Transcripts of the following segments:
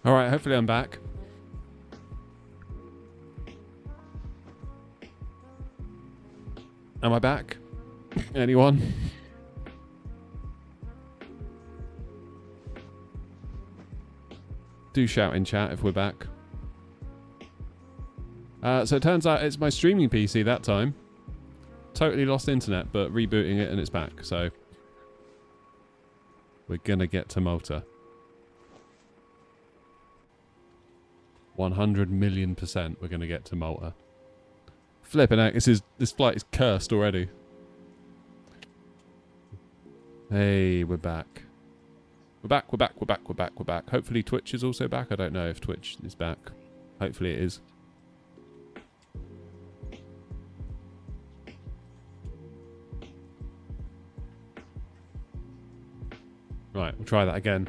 Alright, hopefully I'm back. Am I back? Anyone? Do shout in chat if we're back. So it turns out it's my streaming PC that time. Totally lost internet, but rebooting it and it's back. So we're gonna get to Malta. 100,000,000% we're gonna get to Malta. Flipping out, this flight is cursed already. Hey, we're back. We're back, we're back, we're back, we're back, we're back. Hopefully Twitch is also back. I don't know if Twitch is back. Hopefully it is. Right, we'll try that again.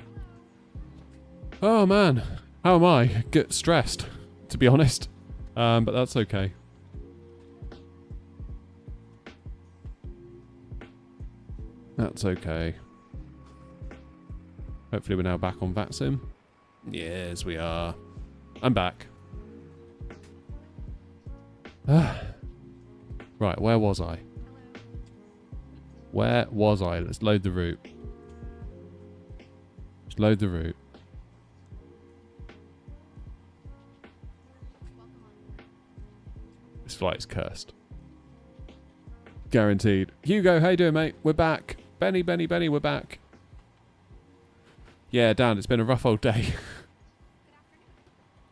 Oh man, how am I? Get stressed, to be honest. But that's okay. That's okay. Hopefully we're now back on VATSIM. Yes, we are. I'm back. Right, where was I? Where was I? Let's load the route. Let's load the route. This flight's cursed. Guaranteed. Hugo, how you doing, mate? We're back. Benny, we're back. Yeah, Dan, it's been a rough old day.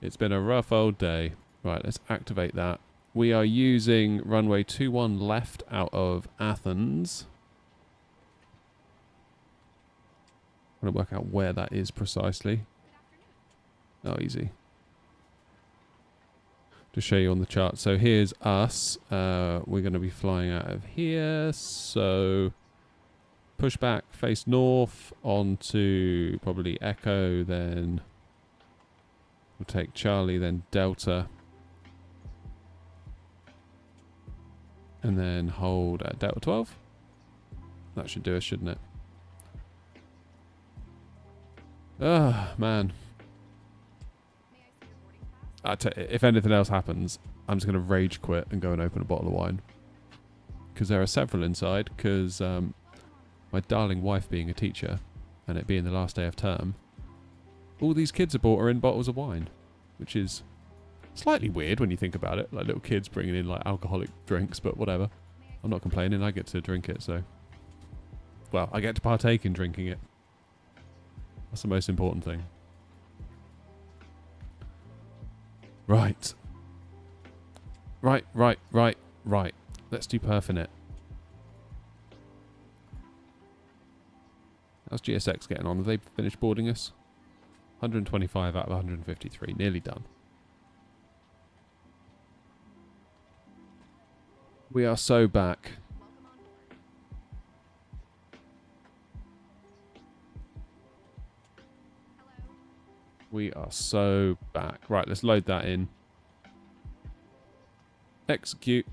It's been a rough old day. Right, let's activate that. We are using runway 21 left out of Athens. I'm going to work out where that is precisely. Oh, easy. To show you on the chart. So here's us. We're going to be flying out of here. So pushback, face north onto probably Echo, then we'll take Charlie, then Delta. And then hold at Delta 12. That should do us, shouldn't it? Ah, man. If anything else happens, I'm just going to rage quit and go and open a bottle of wine. Because there are several inside, because my darling wife being a teacher, and it being the last day of term, all these kids have brought her in bottles of wine, which is slightly weird when you think about it. Like little kids bringing in like alcoholic drinks, but whatever. I'm not complaining, I get to drink it, so... Well, I get to partake in drinking it. That's the most important thing. Right. Right. Let's do Perfinet. How's GSX getting on? Have they finished boarding us? 125 out of 153. Nearly done. We are so back. We are so back. Right, let's load that in. Execute.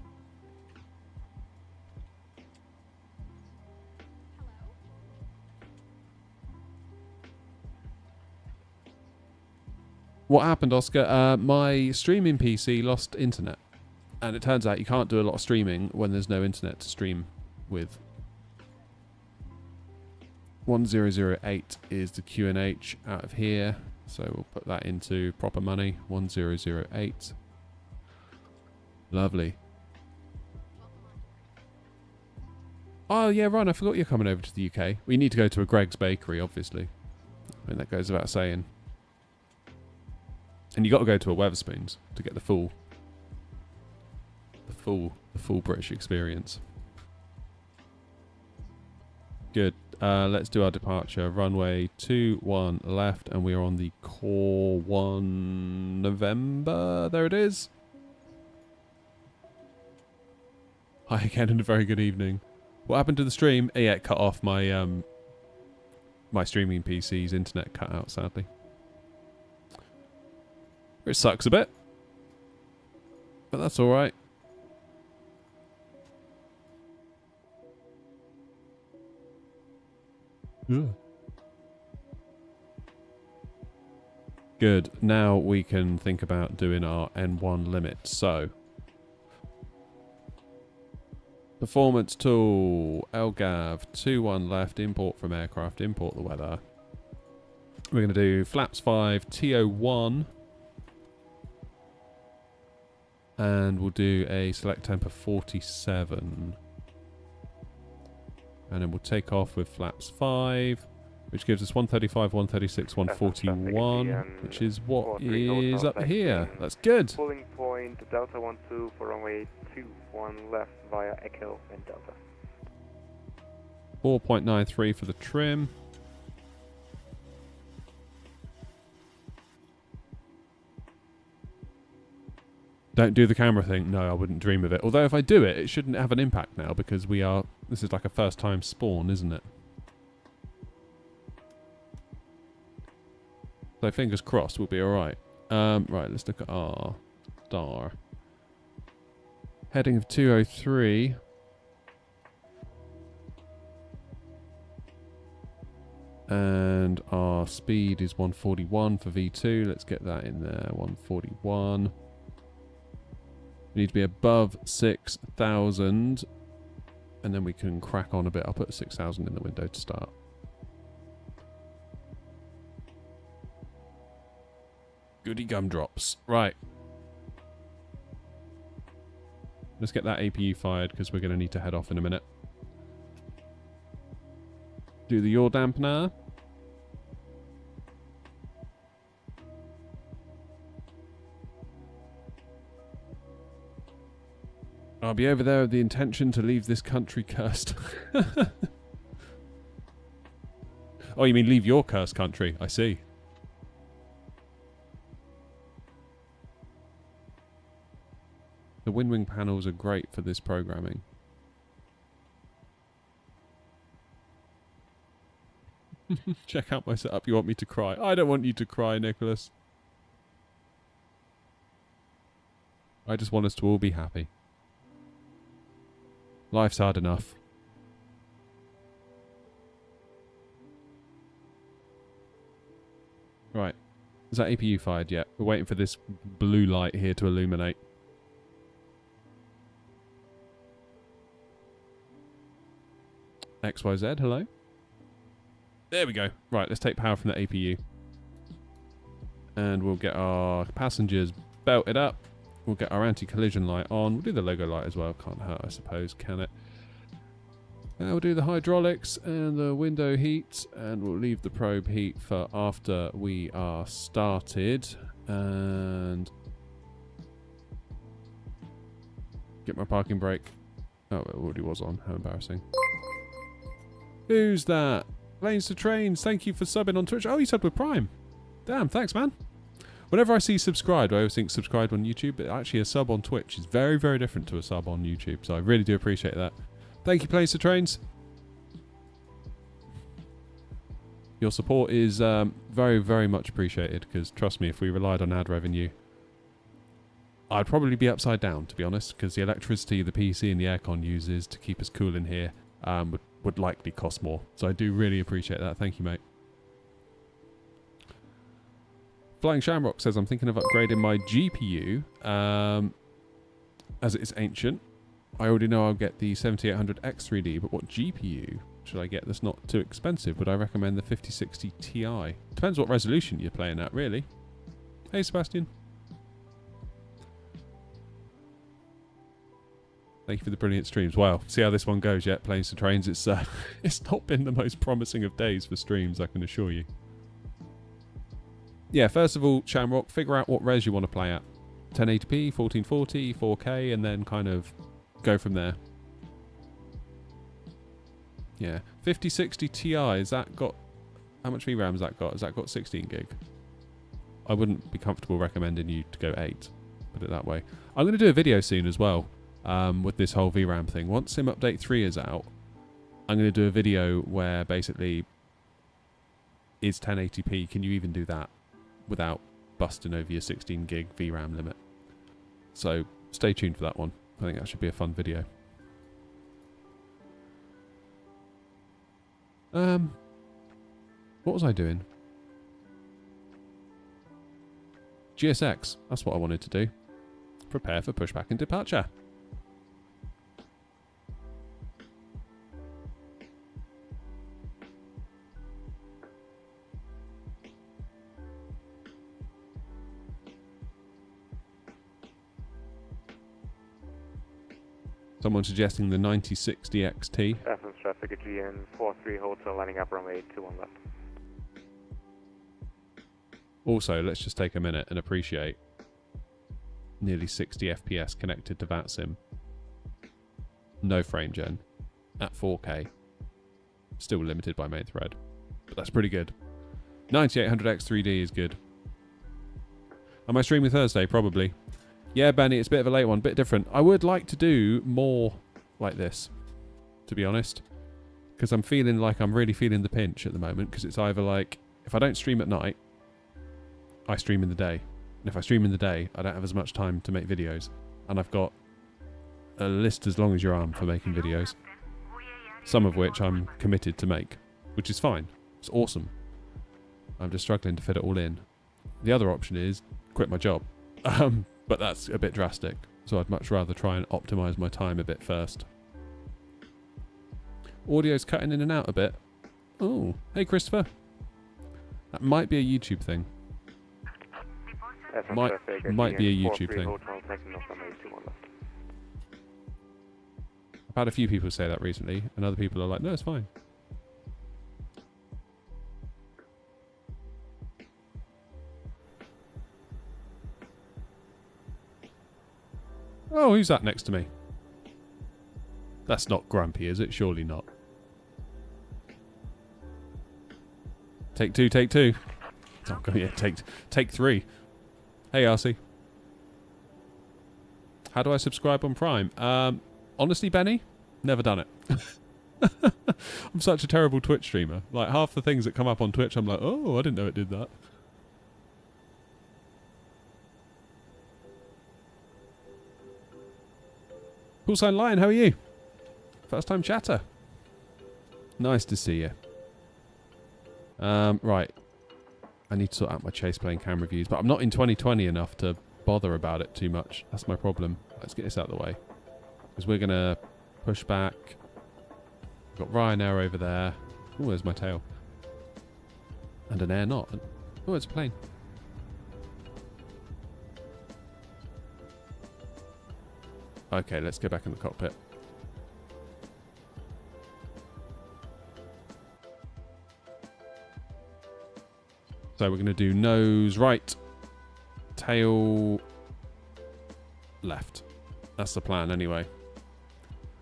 What happened, Oscar? My streaming PC lost internet. And it turns out you can't do a lot of streaming when there's no internet to stream with. 1008 is the QNH out of here. So we'll put that into proper money. 1008. Lovely. Oh yeah, Ron, I forgot you're coming over to the UK. We need to go to a Greg's Bakery, obviously. I mean, that goes without saying. And you got to go to a Wetherspoons to get the full British experience. Good. Let's do our departure. Runway 21 left, and we are on the core 1 November. There it is. Hi again, and a very good evening. What happened to the stream? Yeah, it cut off. My my streaming PC's internet cut out, sadly. It sucks a bit, but that's all right. Yeah. Good. Now we can think about doing our N1 limit. So, performance tool, LGAV, 2-1 left, import from aircraft, import the weather. We're going to do flaps 5, TO1. And we'll do a select temp of 47. And then we'll take off with flaps 5, which gives us 135, 136, 141, which is what is up here. That's good. Pulling point Delta 12 for runway 21 left via Echo and Delta. 4.93 for the trim. Don't do the camera thing. No, I wouldn't dream of it. Although if I do it, it shouldn't have an impact now because this is like a first time spawn, isn't it? So fingers crossed we'll be alright. Right, let's look at our star. Heading of 203. And our speed is 141 for V2. Let's get that in there. 141. We need to be above 6,000. And then we can crack on a bit. I'll put 6,000 in the window to start. Goody gumdrops. Right. Let's get that APU fired because we're going to need to head off in a minute. Do the yaw dampener. I'll be over there with the intention to leave this country cursed. Oh, you mean leave your cursed country? I see. The wind-wing panels are great for this programming. Check out my setup. You want me to cry? I don't want you to cry, Nicholas. I just want us to all be happy. Life's hard enough. Right. Is that APU fired yet? We're waiting for this blue light here to illuminate. XYZ, hello? There we go. Right, let's take power from the APU. And we'll get our passengers belted up. We'll get our anti-collision light on. We'll do the logo light as well. Can't hurt, I suppose, can it? And we'll do the hydraulics and the window heat. And we'll leave the probe heat for after we are started. And get my parking brake. Oh, it already was on. How embarrassing. Who's that? Lanes to Trains, thank you for subbing on Twitch. Oh, you subbed with Prime. Damn, thanks, man. Whenever I see subscribed, I always think subscribed on YouTube, but actually a sub on Twitch is very, very different to a sub on YouTube, so I really do appreciate that. Thank you, Lanes to Trains. Your support is very, very much appreciated, because trust me, if we relied on ad revenue, I'd probably be upside down, to be honest, because the electricity the PC and the aircon uses to keep us cool in here would likely cost more. So I do really appreciate that. Thank you, mate. Flying Shamrock says, I'm thinking of upgrading my GPU as it is ancient. I already know I'll get the 7800X3D, but what GPU should I get that's not too expensive? Would I recommend the 5060 Ti? Depends what resolution you're playing at, really. Hey, Sebastian. Thank you for the brilliant streams. Wow, see how this one goes yet, Planes and Trains. It's not been the most promising of days for streams, I can assure you. Yeah, first of all, Shamrock, figure out what res you want to play at. 1080p, 1440, 4K, and then kind of go from there. Yeah, 5060 Ti, has that got... How much VRAM has that got? Has that got 16 gig? I wouldn't be comfortable recommending you to go 8, put it that way. I'm going to do a video soon as well. With this whole VRAM thing. Once Sim Update 3 is out, I'm going to do a video where basically is 1080p, can you even do that without busting over your 16 gig VRAM limit? So stay tuned for that one. I think that should be a fun video. What was I doing? GSX. That's what I wanted to do. Prepare for pushback and departure. Someone suggesting the 9060 XT. Athens traffic at GN 43 hotel lining up runway 21 left. Also, let's just take a minute and appreciate nearly 60 FPS connected to VATSIM. No frame gen. At 4K. Still limited by main thread. But that's pretty good. 9800X3D is good. Am I streaming Thursday? Probably. Yeah, Benny, it's a bit of a late one, bit different. I would like to do more like this, to be honest. Because I'm feeling like I'm really feeling the pinch at the moment. Because it's either like, if I don't stream at night, I stream in the day. And if I stream in the day, I don't have as much time to make videos. And I've got a list as long as your arm for making videos. Some of which I'm committed to make, which is fine. It's awesome. I'm just struggling to fit it all in. The other option is quit my job. But that's a bit drastic. So I'd much rather try and optimise my time a bit first. Audio's cutting in and out a bit. Oh, hey Christopher. That might be a YouTube thing. Might be a YouTube thing. I've had a few people say that recently, and other people are like, no, it's fine. Oh, who's that next to me? That's not Grumpy, is it? Surely not. Take two, take two. Oh, yeah, take three. Hey, RC. How do I subscribe on Prime? Honestly, Benny, never done it. I'm such a terrible Twitch streamer. Like, half the things that come up on Twitch, I'm like, oh, I didn't know it did that. Poolside Lion, how are you? First time chatter. Nice to see you. Right. I need to sort out my chase plane cam reviews, but I'm not in 2020 enough to bother about it too much. That's my problem. Let's get this out of the way. Because we're going to push back. We've got Ryanair over there. Oh, there's my tail. And an air knot. Oh, it's a plane. Okay, let's go back in the cockpit. So we're going to do nose right, tail left. That's the plan anyway.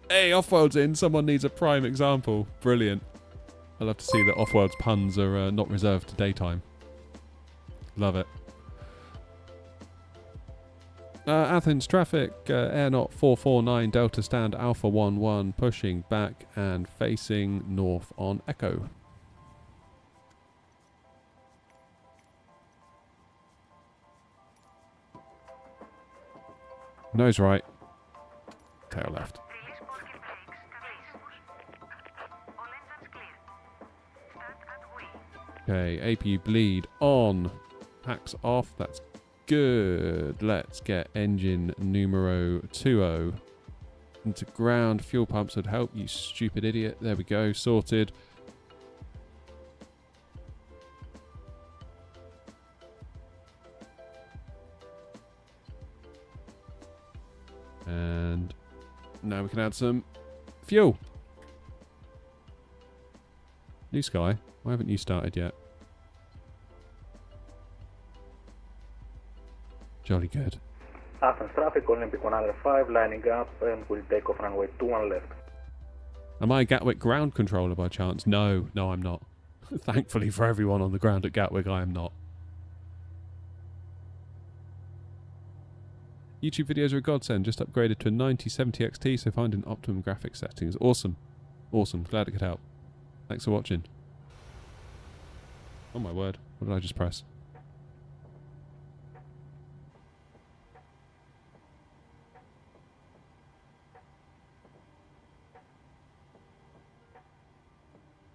Hey, Offworld's in. Someone needs a prime example. Brilliant. I love to see that Offworld's puns are not reserved to daytime. Love it. Athens traffic, air knot 449, Delta stand Alpha 11, pushing back and facing north on Echo. Nose right, tail left. Okay, AP bleed on, packs off, that's good. Let's get engine numero 20 into ground. Fuel pumps would help, you stupid idiot. There we go, sorted. And now we can add some fuel. New Sky, why haven't you started yet? Jolly good. Athens traffic, Olympic 105, lining up and will take off runway 21 left. Am I a Gatwick ground controller by chance? No, I'm not. Thankfully for everyone on the ground at Gatwick, I am not. YouTube videos are a godsend. Just upgraded to a 9070 XT, so finding optimum graphics settings. Awesome. Awesome. Glad it could help. Thanks for watching. Oh my word. What did I just press?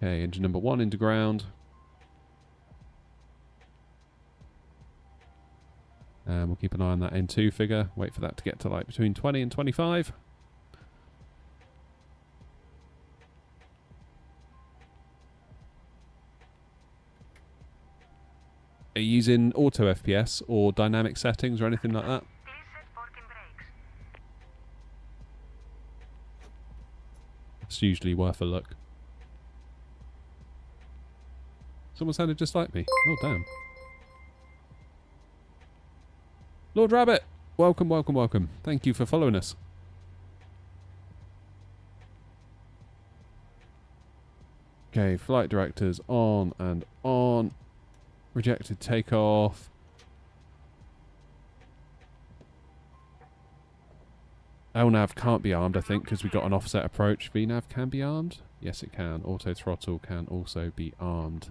Okay, engine number 1 into ground. And we'll keep an eye on that N2 figure. Wait for that to get to like between 20 and 25. Are you using auto FPS or dynamic settings or anything like that? It's usually worth a look. Someone sounded just like me. Oh, damn. Lord Rabbit, welcome, welcome, welcome. Thank you for following us. Okay, flight directors on and on. Rejected takeoff. LNAV can't be armed, I think, because we got an offset approach. VNAV can be armed? Yes, it can. Auto throttle can also be armed.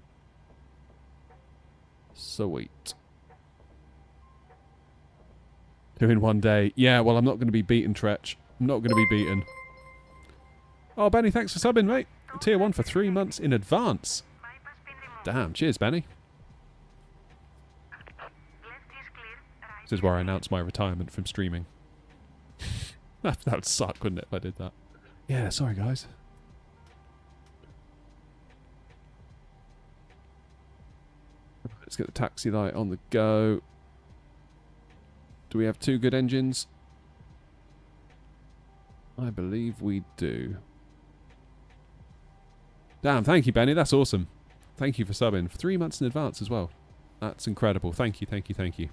Sweet. 2 in 1 day. Yeah, well, I'm not going to be beaten, Tretch. I'm not going to be beaten. Oh, Benny, thanks for subbing, mate. Tier 1 for 3 months in advance. Damn, cheers, Benny. This is where I announce my retirement from streaming. That would suck, wouldn't it, if I did that? Yeah, sorry, guys. Let's get the taxi light on the go. Do we have 2 good engines? I believe we do. Damn, thank you, Benny. That's awesome. Thank you for subbing. For 3 months in advance as well. That's incredible. Thank you, thank you, thank you.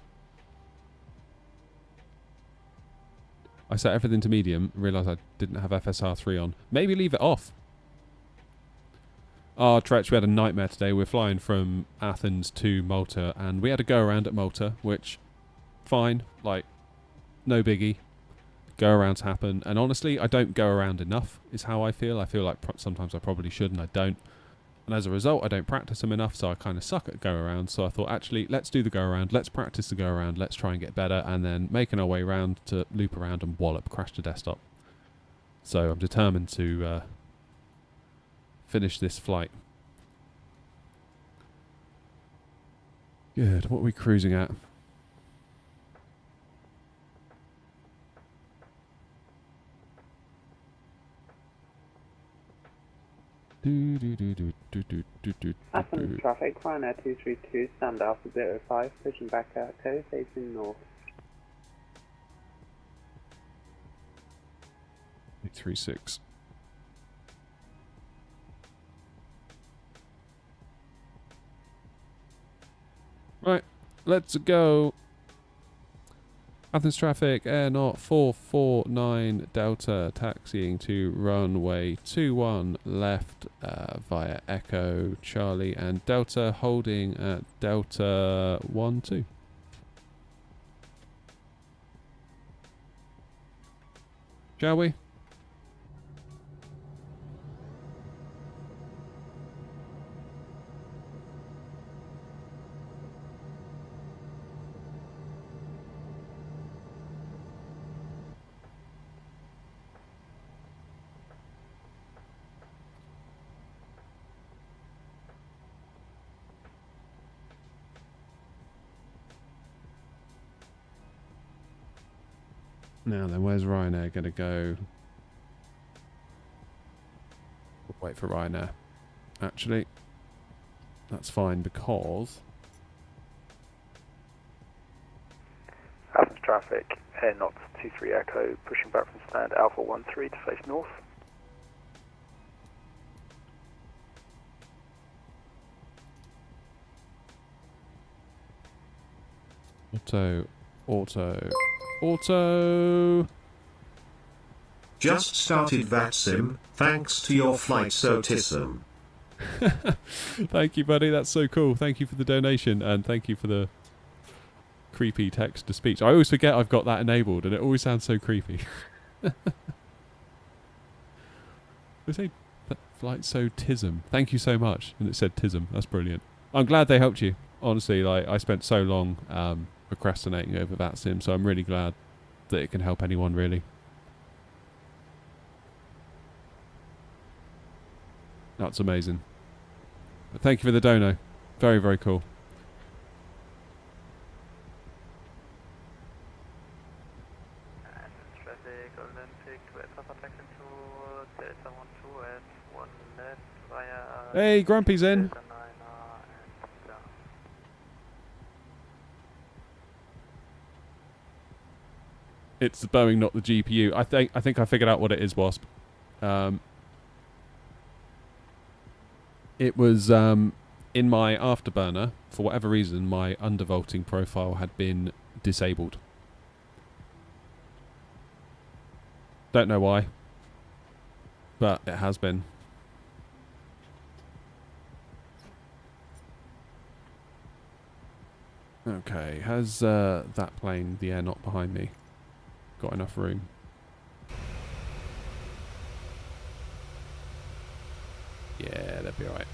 I set everything to medium, realised I didn't have FSR3 on. Maybe leave it off. Oh, Tretch, we had a nightmare today. We're flying from Athens to Malta, and we had to go around at Malta, which, fine, like, no biggie. Go arounds happen, and honestly, I don't go around enough, is how I feel. I feel like sometimes I probably should, and I don't. And as a result, I don't practice them enough, so I kind of suck at go around. So I thought, actually, let's do the go around, let's practice the go around, let's try and get better, and then making our way around to loop around and wallop, crash the desktop. So I'm determined to finish this flight. Good. What are we cruising at? Athens traffic, Ryanair 232, stand Alpha 05, pushing back out, facing north. 836. Right, let's go. Athens traffic, Air Knot 449 Delta, taxiing to runway 21 left via Echo, Charlie and Delta, holding at Delta 12. Shall we? Now then, where's Ryanair going to go? We'll wait for Ryanair. Actually, that's fine because... Athens traffic, Air Knot 23 Echo, pushing back from stand Alpha 13 to face north. Auto. Just started VATSIM, thanks to your flight SOTISM. Thank you, buddy. That's so cool. Thank you for the donation, and thank you for the creepy text to speech. I always forget I've got that enabled, and it always sounds so creepy. They say flight SOTISM. Thank you so much. And it said TISM. That's brilliant. I'm glad they helped you. Honestly, like, I spent so long procrastinating over VATSIM, so I'm really glad that it can help anyone, really. That's amazing. But thank you for the dono. Very, very cool. Hey, Grumpy's in. It's the Boeing, not the GPU. I think I figured out what it is, Wasp. It was in my afterburner. For whatever reason, my undervolting profile had been disabled. Don't know why, but it has been. Okay, has that plane, the air not behind me, got enough room? Yeah, that'd be alright.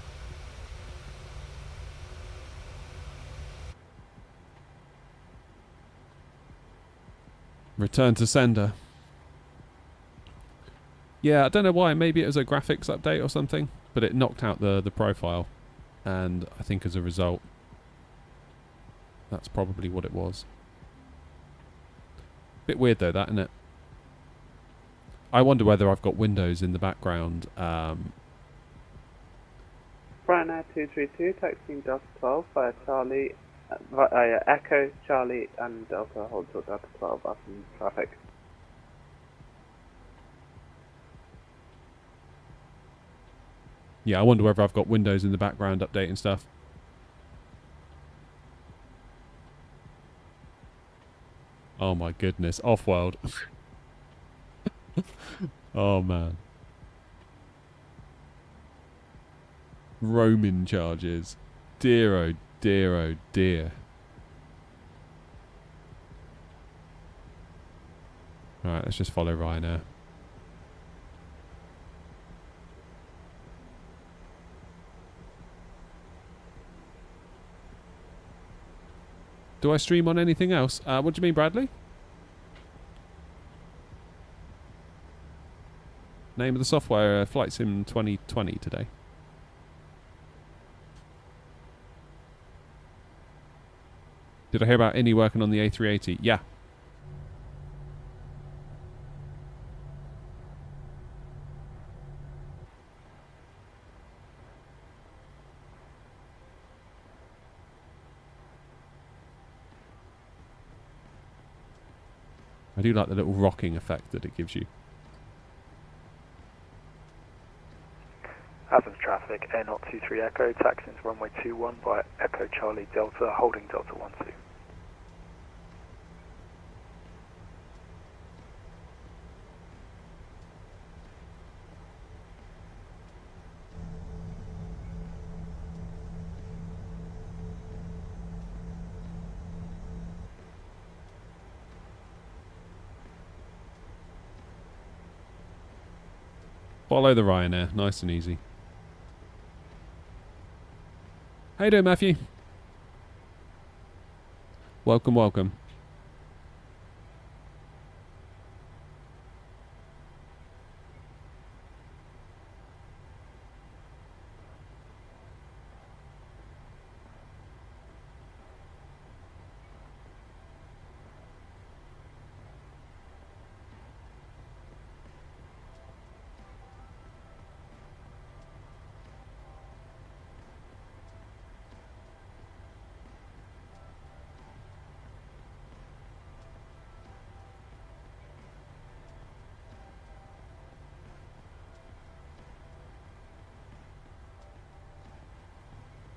Return to sender. Yeah, I don't know why. Maybe it was a graphics update or something, but it knocked out the profile, and I think as a result, that's probably what it was. Bit weird though, that, isn't it? I wonder whether I've got windows in the background. Ryanair 232, taxiing Delta 12 via Charlie, via Echo, Charlie and Delta, hold till Delta 12 up in traffic. Yeah, I wonder whether I've got windows in the background updating stuff. Oh my goodness, off-world. Oh man. Roaming charges. Dear oh dear oh dear. Alright, let's just follow Ryanair. Do I stream on anything else? What do you mean, Bradley? Name of the software, Flight Sim 2020 today. Did I hear about Innie working on the A380? Yeah. I do like the little rocking effect that it gives you. Athens traffic, Air Not 23 Echo, taxiing to runway 21 by Echo Charlie Delta, holding Delta 12. Follow the Ryanair, nice and easy. How you doing, Matthew? Welcome, welcome.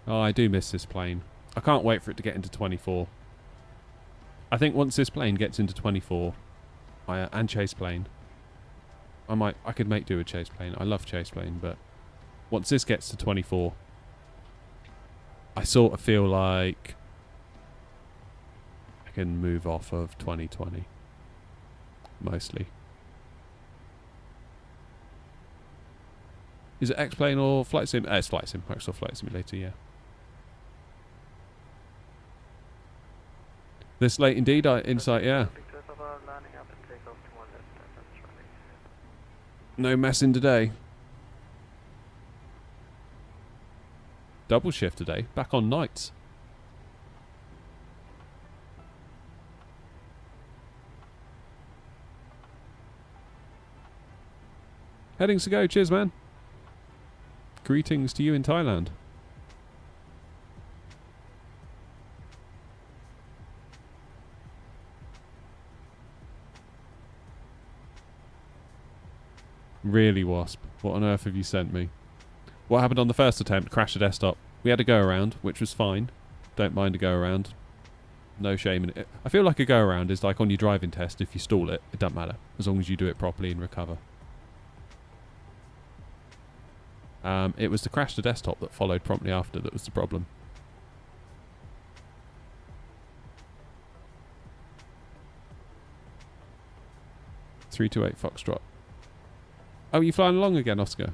Oh, I do miss this plane. I can't wait for it to get into 24. I think once this plane gets into 24, and chase plane, I could make do with chase plane. I love chase plane, but once this gets to 24, I sort of feel like I can move off of 2020. Mostly. Is it X-Plane or Flight Sim? It's Flight Sim. Microsoft Flight Simulator, yeah. This late indeed, Insight, yeah. No messing today. Double shift today. Back on nights. Headings to go. Cheers, man. Greetings to you in Thailand. Really, Wasp? What on earth have you sent me? What happened on the first attempt? Crashed the desktop. We had a go around, which was fine. Don't mind a go around. No shame in it. I feel like a go around is like on your driving test. If you stall it, it doesn't matter as long as you do it properly and recover. It was the crash to desktop that followed promptly after that was the problem. (328) Foxtrot. Oh, you flying along again, Oscar?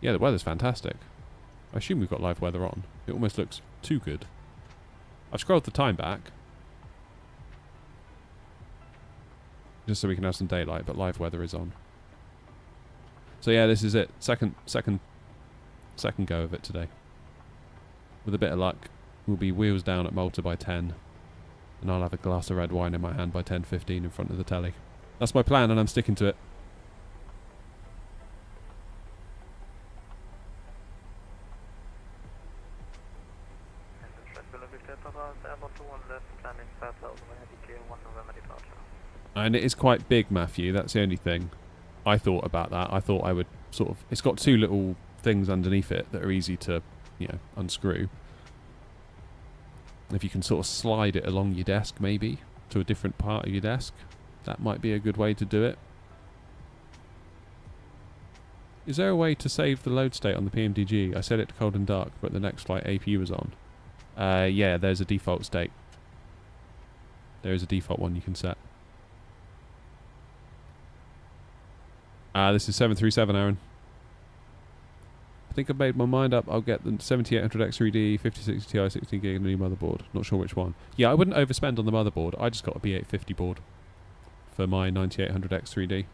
Yeah, the weather's fantastic. I assume we've got live weather on. It almost looks too good. I've scrolled the time back. Just so we can have some daylight, but live weather is on. So yeah, this is it. Second go of it today. With a bit of luck, we'll be wheels down at Malta by 10. And I'll have a glass of red wine in my hand by 10:15 in front of the telly. That's my plan and I'm sticking to it. And it is quite big, Matthew. That's the only thing. I thought about that. I thought I would sort of... It's got two little things underneath it that are easy to, you know, unscrew. If you can sort of slide it along your desk, maybe, to a different part of your desk, that might be a good way to do it. Is there a way to save the load state on the PMDG? I set it to cold and dark, but the next flight APU was on. Yeah, there's a default state. There is a default one you can set. This is 737, Aaron. I think I've made my mind up. I'll get the 7800X3D, 5060 Ti, 16 gig and a new motherboard. Not sure which one. Yeah, I wouldn't overspend on the motherboard. I just got a B850 board for my 9800X3D.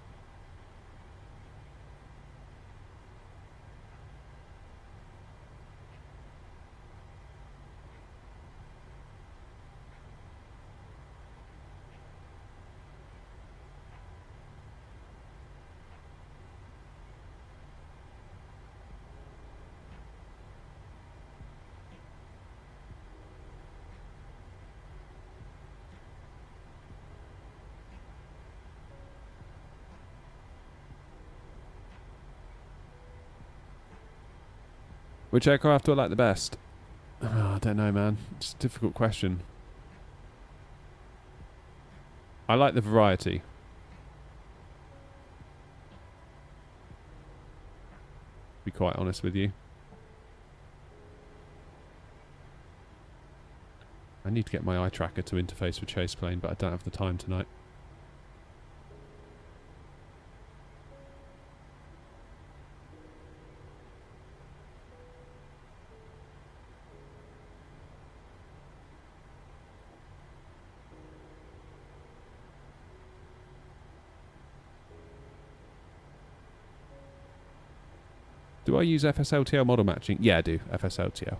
Which aircraft do I like the best? Oh, I don't know, man. It's a difficult question. I like the variety. To be quite honest with you. I need to get my eye tracker to interface with Chaseplane, but I don't have the time tonight. Do I use FSLTL model matching? Yeah, I do. FSLTL.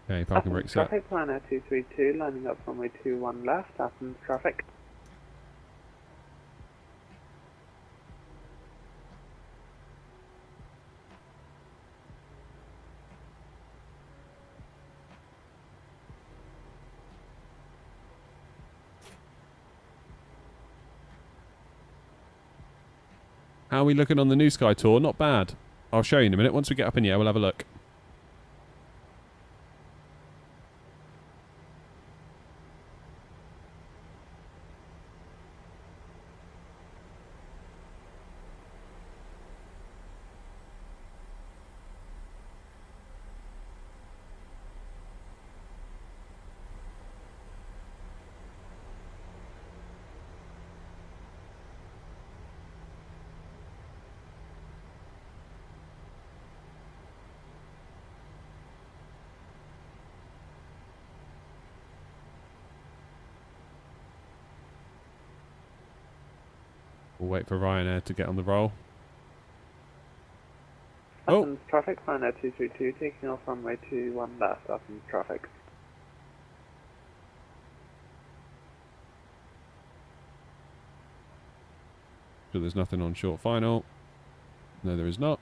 Okay, parking brake set. Traffic planner 232, lining up runway 21 left, Athens traffic. How are we looking on the New Sky tour? Not bad. I'll show you in a minute. Once we get up in the air, we'll have a look. We'll wait for Ryanair to get on the roll. Oh. Athens traffic, Ryanair 232, taking off runway 21 left, Athens traffic. So there's nothing on short final. No, there is not.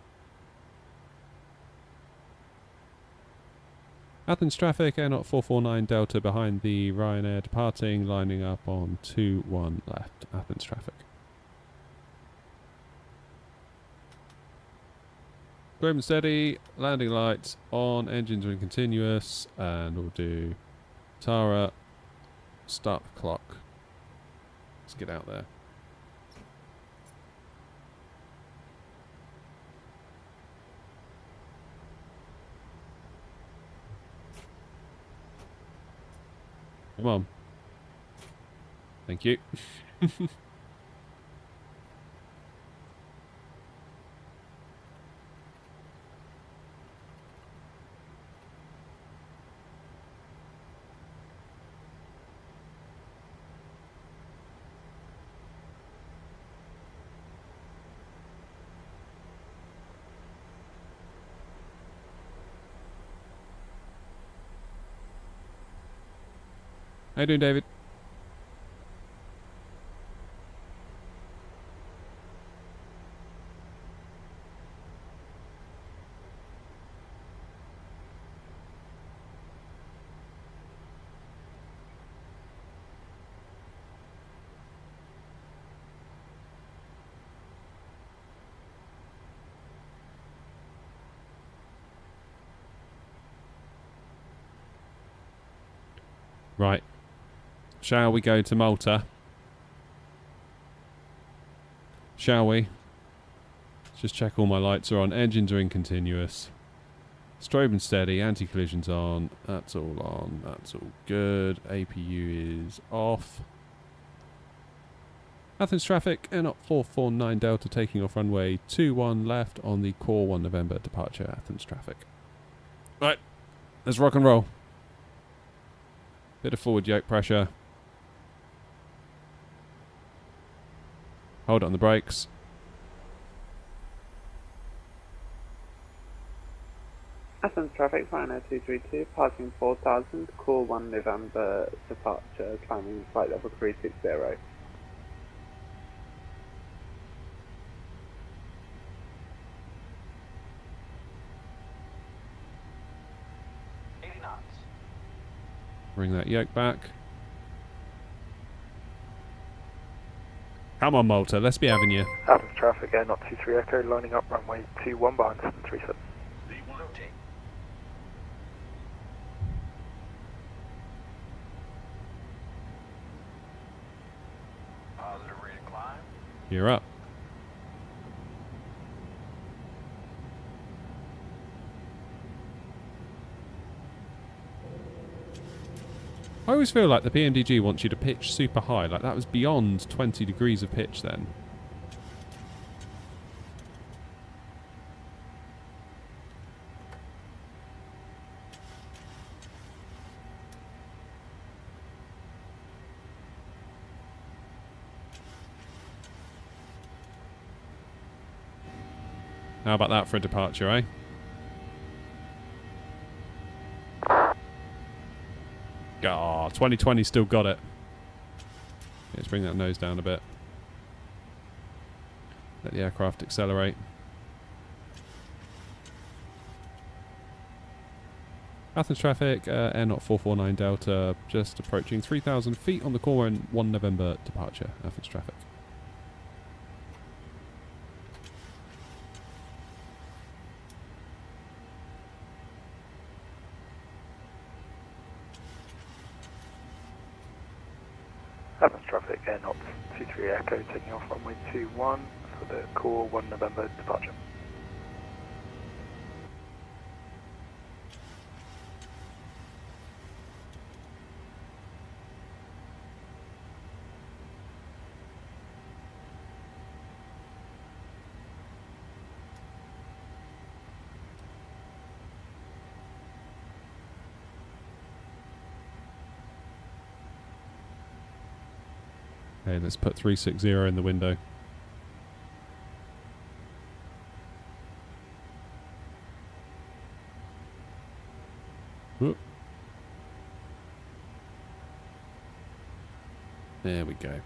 Athens traffic, Air 449 Delta behind the Ryanair departing, lining up on 21 left. Athens traffic. Graham steady, landing lights on, engines are in continuous, and we'll do Tara, start the clock. Let's get out there. Come on. Thank you. How you doing, David? Right. Shall we go to Malta? Shall we? Let's just check all my lights are on. Engines are in continuous. Strobe and steady. Anti-collision's on. That's all on. That's all good. APU is off. Athens traffic. Air 449 Delta taking off runway 21 left on the core 1 November departure. Athens traffic. Right. Let's rock and roll. Bit of forward yoke pressure. Hold on the brakes. Athens traffic, Ryanair 232, passing 4000, call 1 November departure, climbing flight level 360. Bring that yoke back. Come on, Malta. Let's be having you. Athens traffic, Air 23 Echo, lining up runway 21 behind 737. Positive rate of climb. You're up. I always feel like the PMDG wants you to pitch super high. Like that was beyond 20 degrees of pitch then. How about that for a departure, eh? Ah, 2020 still got it. Let's bring that nose down a bit. Let the aircraft accelerate. Athens traffic, Air 449 Delta, just approaching 3,000 feet on the core and 1 November departure. Athens traffic. Athens traffic, Air 23 Echo, taking off runway 21 for the core 1 November departure. Okay, let's put 360 in the window. Whoop. There we go.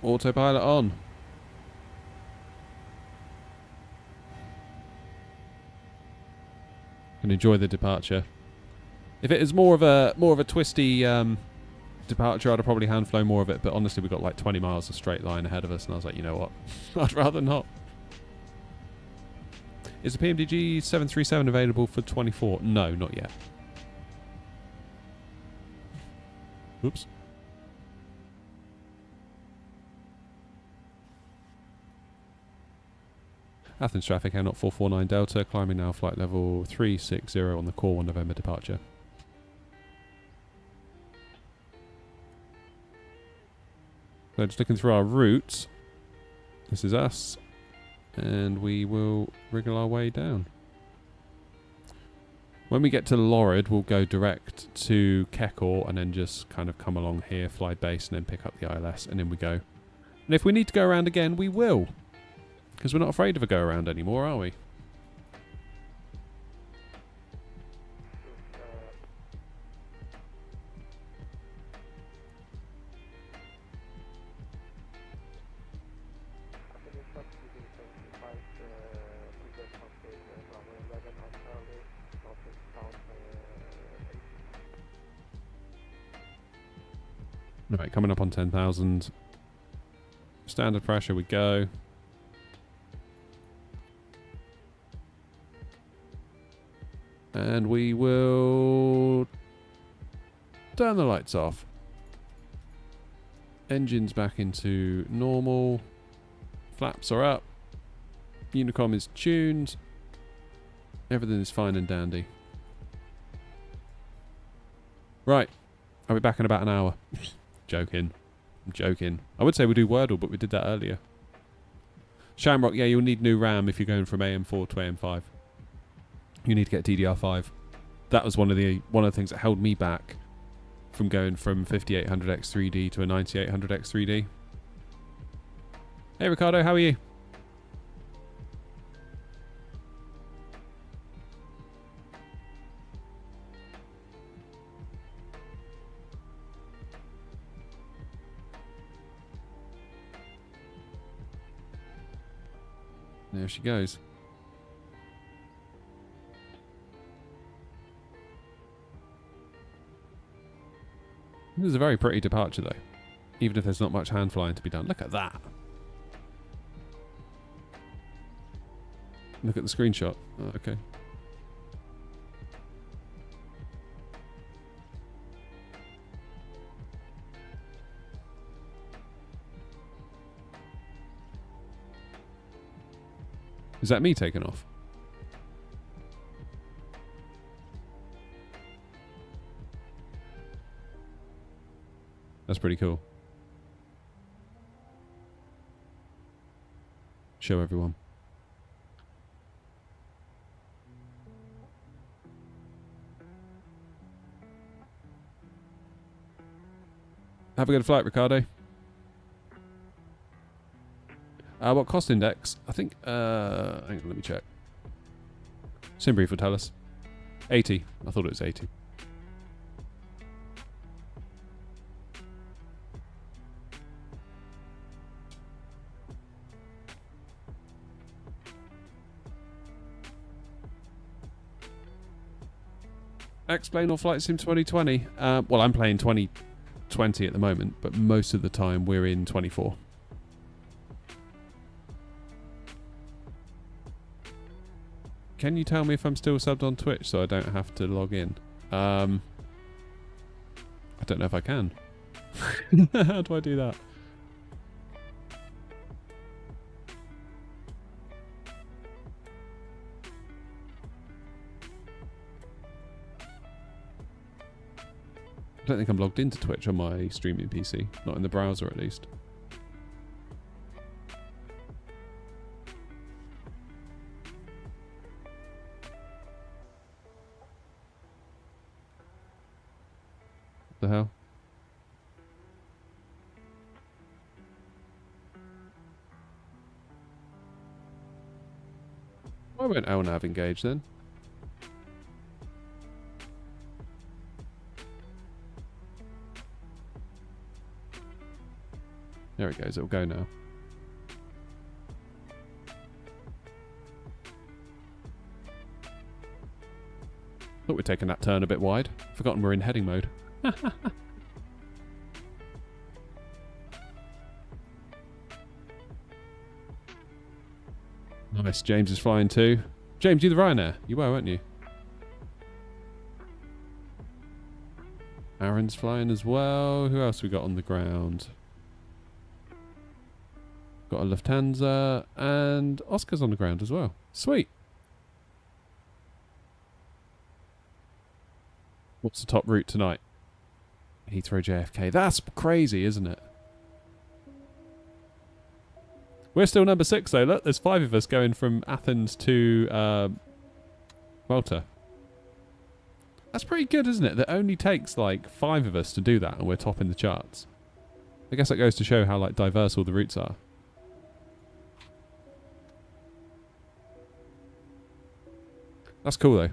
Autopilot on. Can enjoy the departure. If it is more of a twisty departure, I'd have probably hand flown more of it. But honestly, we got like 20 miles of straight line ahead of us, and I was like, you know what, I'd rather not. Is the PMDG 737 available for 24? No, not yet. Oops. Athens traffic, not 449 Delta, climbing now flight level 360 on the core 1 November departure. So just looking through our routes, this is us, and we will wriggle our way down. When we get to Lorad, we'll go direct to Kekor and then just kind of come along here, fly base, and then pick up the ILS, and in we go. And if we need to go around again, we will. Because we're not afraid of a go-around anymore, are we? Right, coming up on 10,000. Standard pressure we go. And we will turn the lights off. Engines back into normal. Flaps are up. Unicom is tuned. Everything is fine and dandy. Right. I'll be back in about an hour. Joking. I'm joking. I would say we do Wordle, but we did that earlier. Shamrock, yeah, you'll need new RAM if you're going from AM4 to AM5. You need to get DDR5. That was one of the things that held me back from going from 5800X3D to a 9800X3D. Hey Ricardo, how are you? There she goes. This is a very pretty departure though, even if there's not much hand flying to be done. Look at that. Look at the screenshot. Oh, okay. Is that me taking off? That's pretty cool. Show everyone. Have a good flight, Ricardo. What cost index? I think, hang on, let me check. Simbrief will tell us. 80. I thought it was 80. X-Plane or Flight Sim 2020? Well, I'm playing 2020 at the moment, but most of the time we're in 24. Can you tell me if I'm still subbed on Twitch so I don't have to log in? I don't know if I can. How do I do that? I don't think I'm logged into Twitch on my streaming PC. Not in the browser, at least. What the hell? I went LNAV engage then. There it goes, it'll go now. Thought we'd taken that turn a bit wide. Forgotten we're in heading mode. Nice, James is flying too. James, you the Ryanair? You were, weren't you? Aaron's flying as well. Who else we got on the ground? Got a Lufthansa, and Oscar's on the ground as well. Sweet. What's the top route tonight? Heathrow JFK. That's crazy, isn't it? We're still number 6 though. Look, there's 5 of us going from Athens to Malta. That's pretty good, isn't it? That only takes like 5 of us to do that and we're topping the charts. I guess that goes to show how like diverse all the routes are. That's cool though.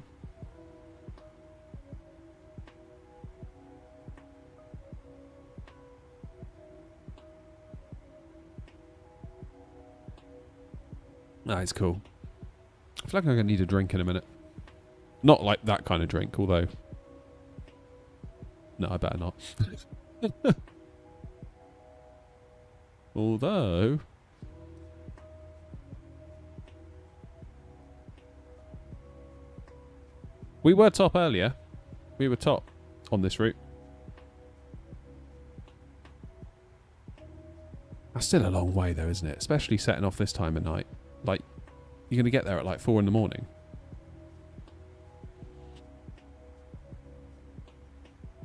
That is cool. I feel like I'm going to need a drink in a minute. Not like that kind of drink, although... No, I better not. Although... We were top earlier. We were top on this route. That's still a long way though, isn't it? Especially setting off this time of night. Like, you're going to get there at like 4 in the morning.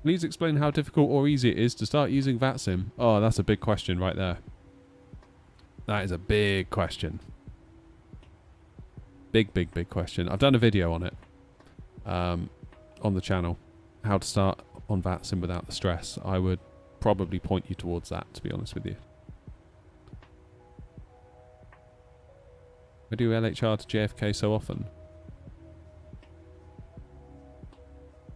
Please explain how difficult or easy it is to start using VATSIM. Oh, that's a big question right there. That is a big question. Big, big, big question. I've done a video on it. On the channel. How to start on VATSIM without the stress. I would probably point you towards that, to be honest with you. I do LHR to JFK so often.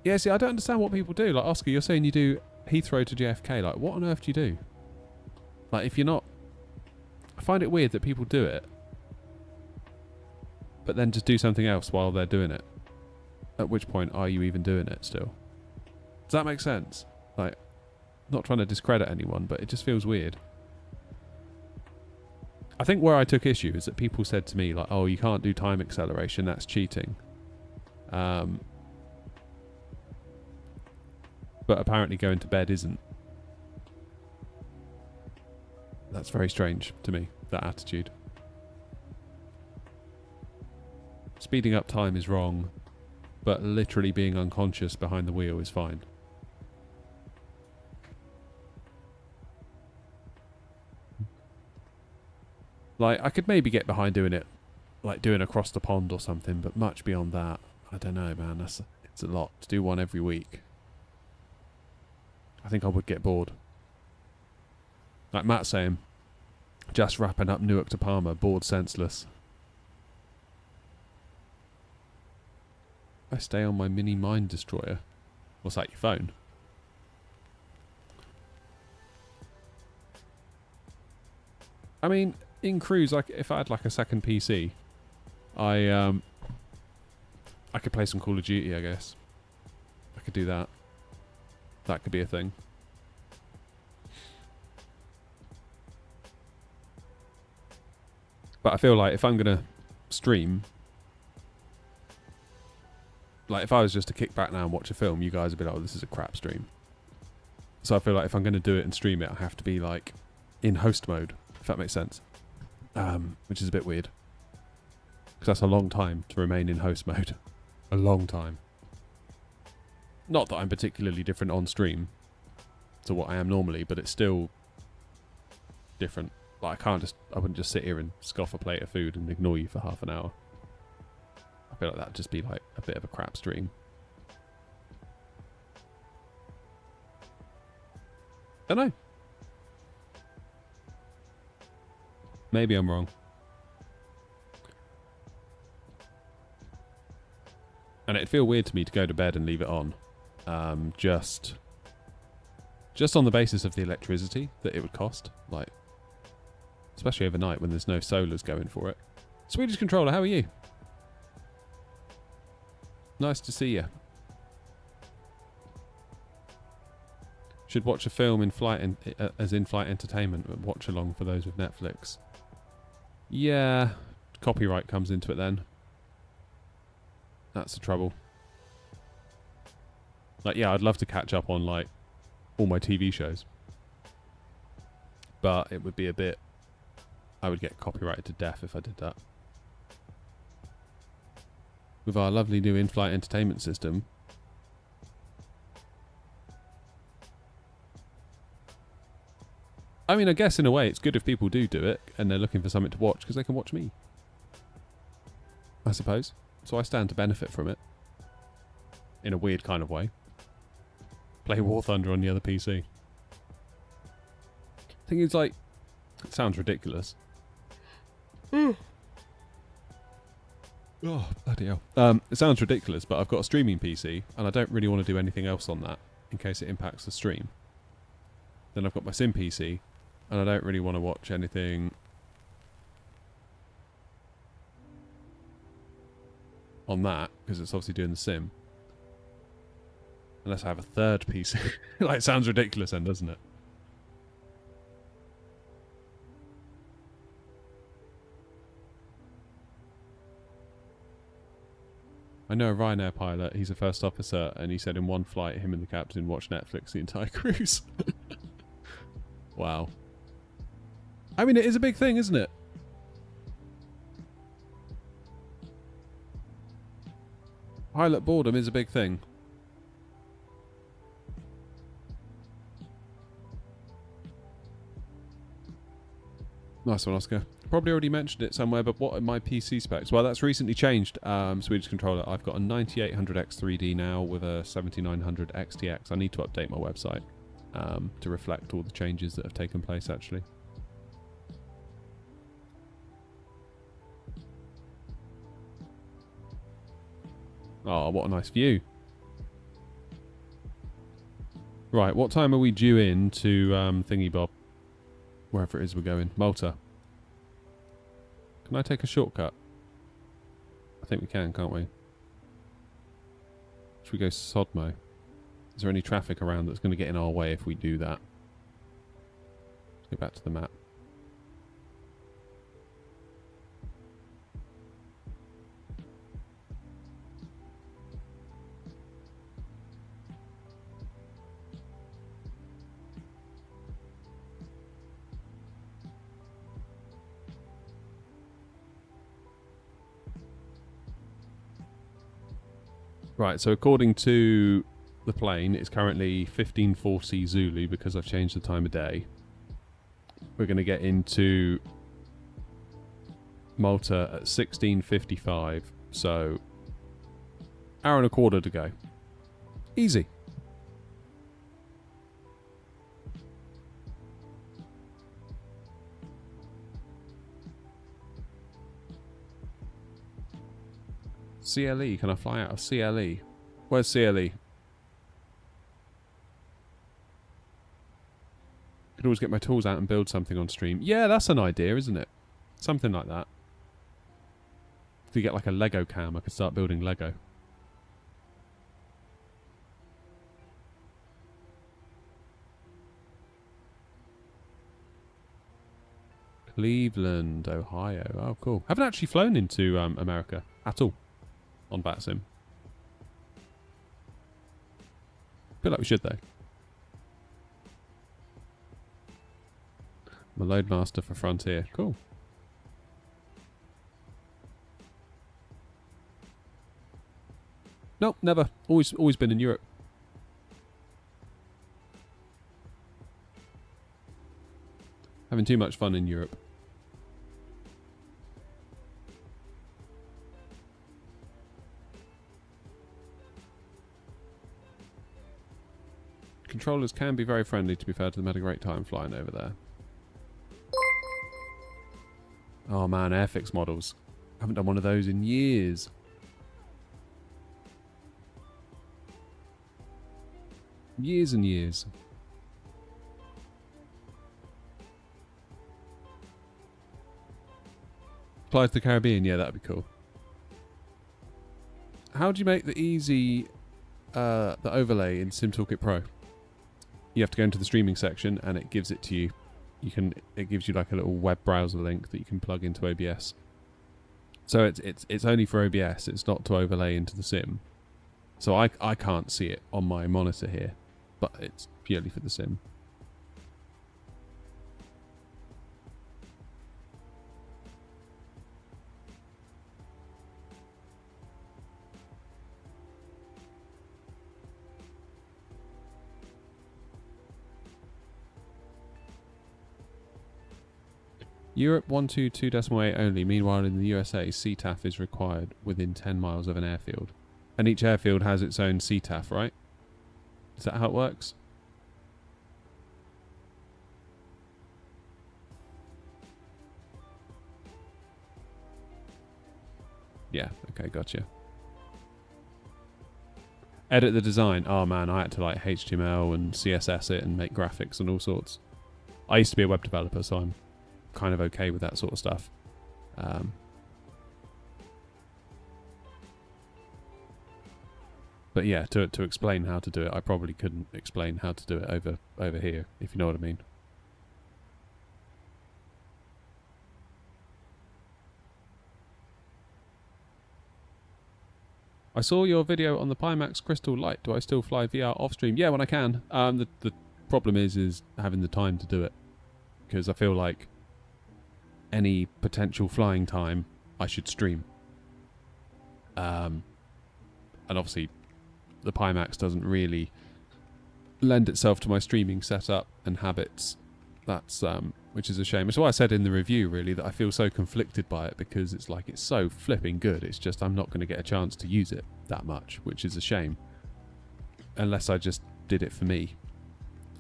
Yeah, see, I don't understand what people do. Like, Oscar, you're saying you do Heathrow to JFK. Like, what on earth do you do? Like, if you're not... I find it weird that people do it, but then just do something else while they're doing it. At which point are you even doing it still? Does that make sense? Like, not trying to discredit anyone, but it just feels weird. I think where I took issue is that people said to me, like, oh, you can't do time acceleration, that's cheating. But apparently going to bed isn't. That's very strange to me, that attitude. Speeding up time is wrong, but literally being unconscious behind the wheel is fine. Like, I could maybe get behind doing it, like doing across the pond or something, but much beyond that, I don't know, man. It's a lot to do one every week. I think I would get bored. Like Matt saying, just wrapping up Newark to Palma, bored senseless. I stay on my mini mine destroyer. What's that, your phone? I mean, in cruise, like if I had like a second PC, I could play some Call of Duty, I guess. I could do that. That could be a thing. But I feel like if I'm going to stream, like if I was just to kick back now and watch a film, you guys would be like, oh, this is a crap stream. So I feel like if I'm going to do it and stream it, I have to be like in host mode, if that makes sense. Which is a bit weird. Because that's a long time to remain in host mode. A long time. Not that I'm particularly different on stream to what I am normally, but it's still different. Like I wouldn't just sit here and scoff a plate of food and ignore you for half an hour. I feel like that'd just be like a bit of a crap stream. Don't know. Maybe I'm wrong. And it'd feel weird to me to go to bed and leave it on. Just on the basis of the electricity that it would cost. Like, especially overnight when there's no solars going for it. Swedish controller, how are you? Nice to see you. Should watch a film in flight as in-flight entertainment. Watch along for those with Netflix. Yeah, copyright comes into it then. That's the trouble. Like, yeah, I'd love to catch up on like all my TV shows, but it would be a bit. I would get copyrighted to death if I did that. With our lovely new in-flight entertainment system. I mean, I guess in a way it's good if people do it and they're looking for something to watch because they can watch me. I suppose. So I stand to benefit from it. In a weird kind of way. Play War Thunder on the other PC. Thing is, like, it sounds ridiculous. Oh, bloody hell. It sounds ridiculous, but I've got a streaming PC and I don't really want to do anything else on that in case it impacts the stream. Then I've got my sim PC and I don't really want to watch anything on that because it's obviously doing the sim. Unless I have a third PC. Like, it sounds ridiculous then, doesn't it? I know a Ryanair pilot, he's a first officer, and he said in one flight, him and the captain watched Netflix the entire cruise. Wow. I mean, it is a big thing, isn't it? Pilot boredom is a big thing. Nice one, Oscar. Probably already mentioned it somewhere, but what are my PC specs? Well, that's recently changed. Swedish controller. I've got a 9800X3D now with a 7900 XTX. I need to update my website to reflect all the changes that have taken place, actually. Oh, what a nice view. Right, what time are we due in to Thingy Bob? Wherever it is we're going. Malta. Can I take a shortcut? I think we can, can't we? Should we go Sodmo? Is there any traffic around that's going to get in our way if we do that? Let's go back to the map. Right, so according to the plane, it's currently 1540 Zulu because I've changed the time of day. We're going to get into Malta at 16:55, so hour and a quarter to go. Easy. CLE, can I fly out of CLE? Where's CLE? Could always get my tools out and build something on stream. Yeah, that's an idea, isn't it? Something like that. If you get like a Lego cam, I could start building Lego. Cleveland, Ohio. Oh, cool. Haven't actually flown into America at all on BatSim. Feel like we should though. I'm a loadmaster for Frontier. Cool. Nope, never. Always been in Europe. Having too much fun in Europe. Controllers can be very friendly, to be fair to them. Had a great time flying over there. Oh man, Airfix models. I haven't done one of those in years. Years and years. Fly to the Caribbean, yeah, that'd be cool. How do you make the easy, the overlay in SimToolkit Pro? You have to go into the streaming section and it gives it to you. It gives you like a little web browser link that you can plug into OBS. So it's only for OBS, it's not to overlay into the sim. So I can't see it on my monitor here, but it's purely for the sim. Europe 122.8 only. Meanwhile, in the USA, CTAF is required within 10 miles of an airfield. And each airfield has its own CTAF, right? Is that how it works? Yeah, okay, gotcha. Edit the design. Oh man, I had to like HTML and CSS it and make graphics and all sorts. I used to be a web developer, so I'm kind of okay with that sort of stuff. But yeah, to explain how to do it, I probably couldn't explain how to do it over here, if you know what I mean. I saw your video on the Pimax Crystal Light. Do I still fly VR off stream? Yeah, when I can. The problem is having the time to do it, because I feel like any potential flying time I should stream. And obviously the Pimax doesn't really lend itself to my streaming setup and habits. That's which is a shame. It's why I said in the review really that I feel so conflicted by it, because it's like it's so flipping good. It's just I'm not going to get a chance to use it that much, which is a shame. Unless I just did it for me.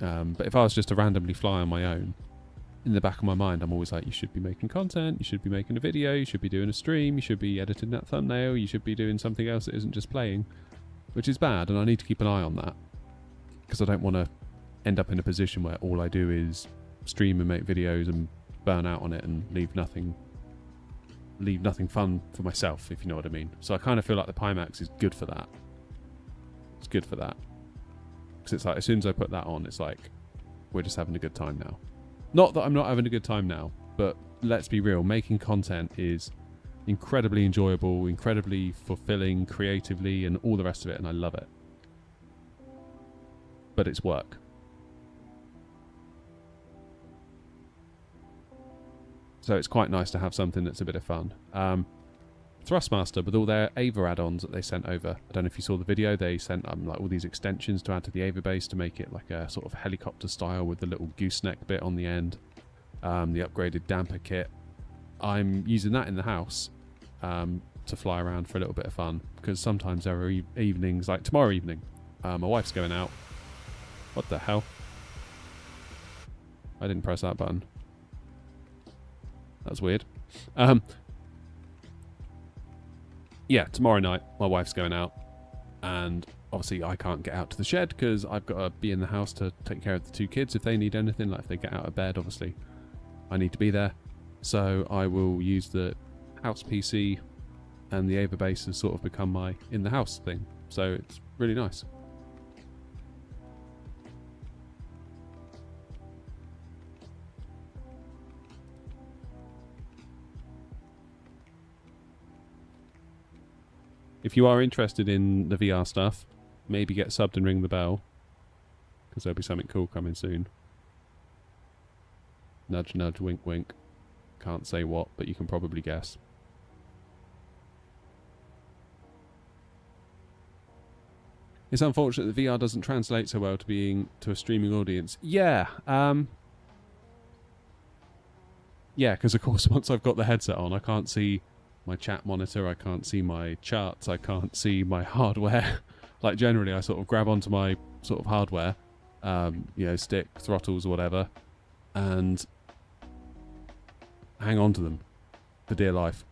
But if I was just to randomly fly on my own, in the back of my mind I'm always like, you should be making content, you should be making a video, you should be doing a stream, you should be editing that thumbnail, you should be doing something else that isn't just playing, which is bad, and I need to keep an eye on that, because I don't want to end up in a position where all I do is stream and make videos and burn out on it and leave nothing fun for myself, if you know what I mean. So I kind of feel like the Pimax is good for that. It's good for that, because it's like as soon as I put that on, it's like we're just having a good time now. Not that I'm not having a good time now, but let's be real, making content is incredibly enjoyable, incredibly fulfilling creatively and all the rest of it, and I love it. But it's work. So it's quite nice to have something that's a bit of fun. Thrustmaster, with all their Ava add-ons that they sent over. I don't know if you saw the video, they sent like all these extensions to add to the Ava base to make it like a sort of helicopter style with the little gooseneck bit on the end. The upgraded damper kit. I'm using that in the house to fly around for a little bit of fun, because sometimes there are evenings, like tomorrow evening, my wife's going out. What the hell? I didn't press that button. That's weird. Yeah, tomorrow night my wife's going out, and obviously I can't get out to the shed because I've got to be in the house to take care of the two kids if they need anything, like if they get out of bed, obviously I need to be there. So I will use the house PC and the Ava base has sort of become my in the house thing, so it's really nice. If you are interested in the VR stuff, maybe get subbed and ring the bell, because there'll be something cool coming soon. Nudge, nudge, wink, wink. Can't say what, but you can probably guess. It's unfortunate that VR doesn't translate so well to a streaming audience. Yeah, yeah, because of course once I've got the headset on, I can't see my chat monitor, I can't see my charts, I can't see my hardware. Like generally I sort of grab onto my sort of hardware, you know, stick, throttles or whatever, and hang on to them for dear life.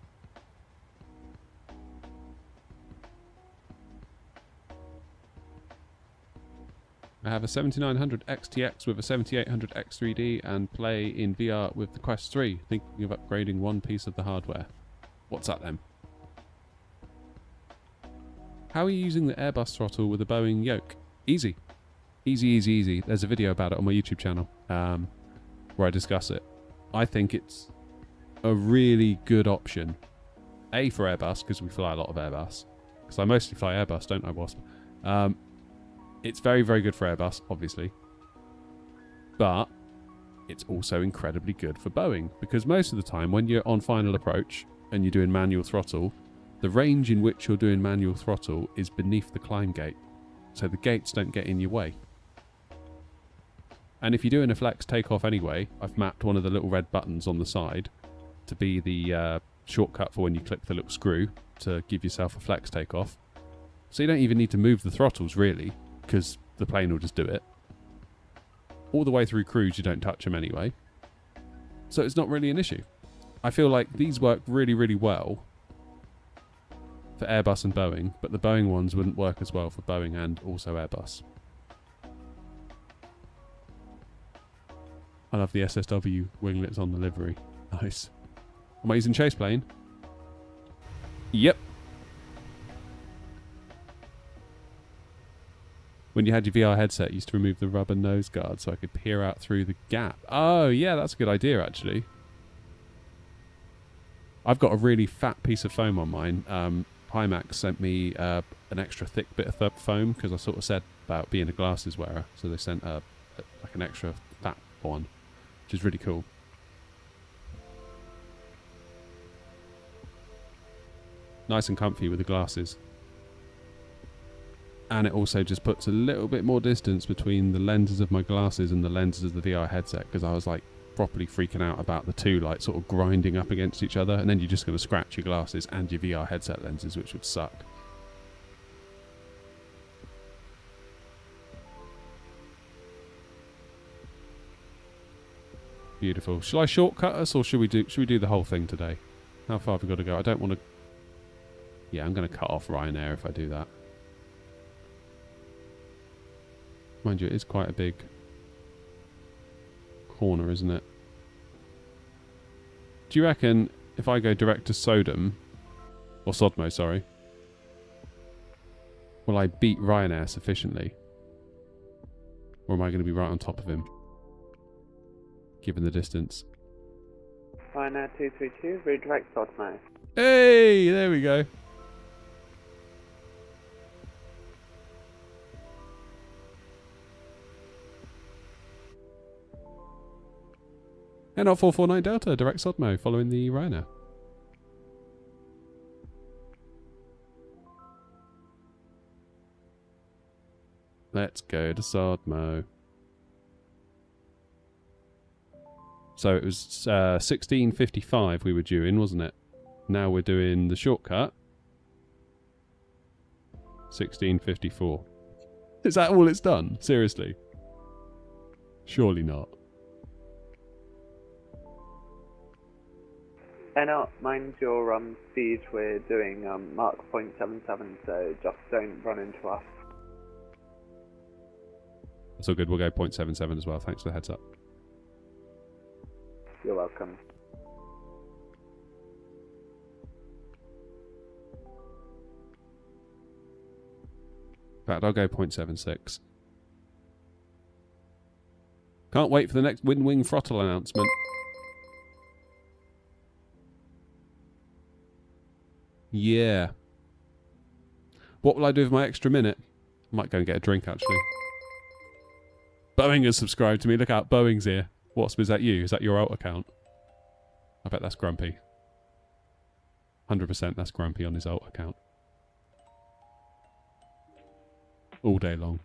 I have a 7900 XTX with a 7800 X3D and play in VR with the Quest 3, thinking of upgrading one piece of the hardware. What's that then? How are you using the Airbus throttle with a Boeing yoke? Easy. Easy, easy, easy. There's a video about it on my YouTube channel where I discuss it. I think it's a really good option. A, for Airbus, because we fly a lot of Airbus. Because I mostly fly Airbus, don't I, Wasp? It's very, very good for Airbus, obviously. But it's also incredibly good for Boeing. Because most of the time, when you're on final approach and you're doing manual throttle, the range in which you're doing manual throttle is beneath the climb gate. So the gates don't get in your way. And if you're doing a flex takeoff anyway, I've mapped one of the little red buttons on the side to be the shortcut for when you click the little screw to give yourself a flex takeoff. So you don't even need to move the throttles really, because the plane will just do it. All the way through cruise you don't touch them anyway. So it's not really an issue. I feel like these work really, really well for Airbus and Boeing, but the Boeing ones wouldn't work as well for Boeing and also Airbus. I love the SSW winglets on the livery. Nice. Am I using chase plane? Yep. When you had your VR headset, you used to remove the rubber nose guard so I could peer out through the gap. Oh, yeah, that's a good idea, actually. I've got a really fat piece of foam on mine. Pimax sent me an extra thick bit of foam because I sort of said about being a glasses wearer. So they sent like an extra fat one, which is really cool. Nice and comfy with the glasses. And it also just puts a little bit more distance between the lenses of my glasses and the lenses of the VR headset, because I was like properly freaking out about the two like sort of grinding up against each other, and then you're just going to scratch your glasses and your VR headset lenses, which would suck. Beautiful. Shall I shortcut us, or should we do the whole thing today? How far have we got to go? I don't want to... Yeah, I'm going to cut off Ryanair if I do that. Mind you, it is quite a big corner, isn't it? Do you reckon if I go direct to Sodom, or Sodmo, sorry, will I beat Ryanair sufficiently? Or am I going to be right on top of him, given the distance? Ryanair 232, redirect Sodmo. Hey, there we go. Not 449 Delta, direct Sodmo, following the Ryanair. Let's go to Sodmo. So it was 16:55 we were due in, wasn't it? Now we're doing the shortcut. 16:54. Is that all it's done? Seriously? Surely not. Mind your speed, we're doing Mach 0.77, so just don't run into us. That's all good, we'll go 0.77 as well. Thanks for the heads up. You're welcome. In fact, I'll go 0.76. Can't wait for the next Wing throttle announcement. Yeah. What will I do with my extra minute? I might go and get a drink, actually. Boeing has subscribed to me. Look out, Boeing's here. Wasp, is that you? Is that your alt account? I bet that's Grumpy. 100% that's Grumpy on his alt account. All day long.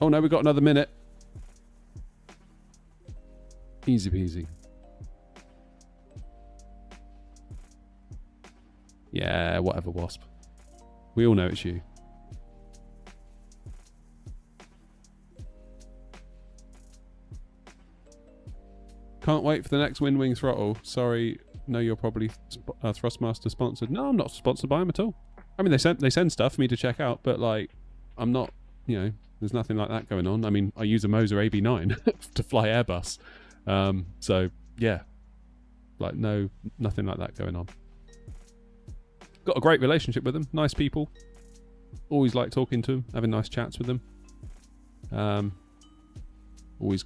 Oh no, we've got another minute. Easy peasy. Yeah, whatever, Wasp. We all know it's you. Can't wait for the next Wing throttle. Sorry, no, you're probably Thrustmaster sponsored. No, I'm not sponsored by them at all. I mean, they send stuff for me to check out, but like, I'm not. You know, there's nothing like that going on. I mean, I use a Moser AB9 to fly Airbus, so yeah, like nothing like that going on. Got a great relationship with them. Nice people. Always like talking to them, having nice chats with them. Always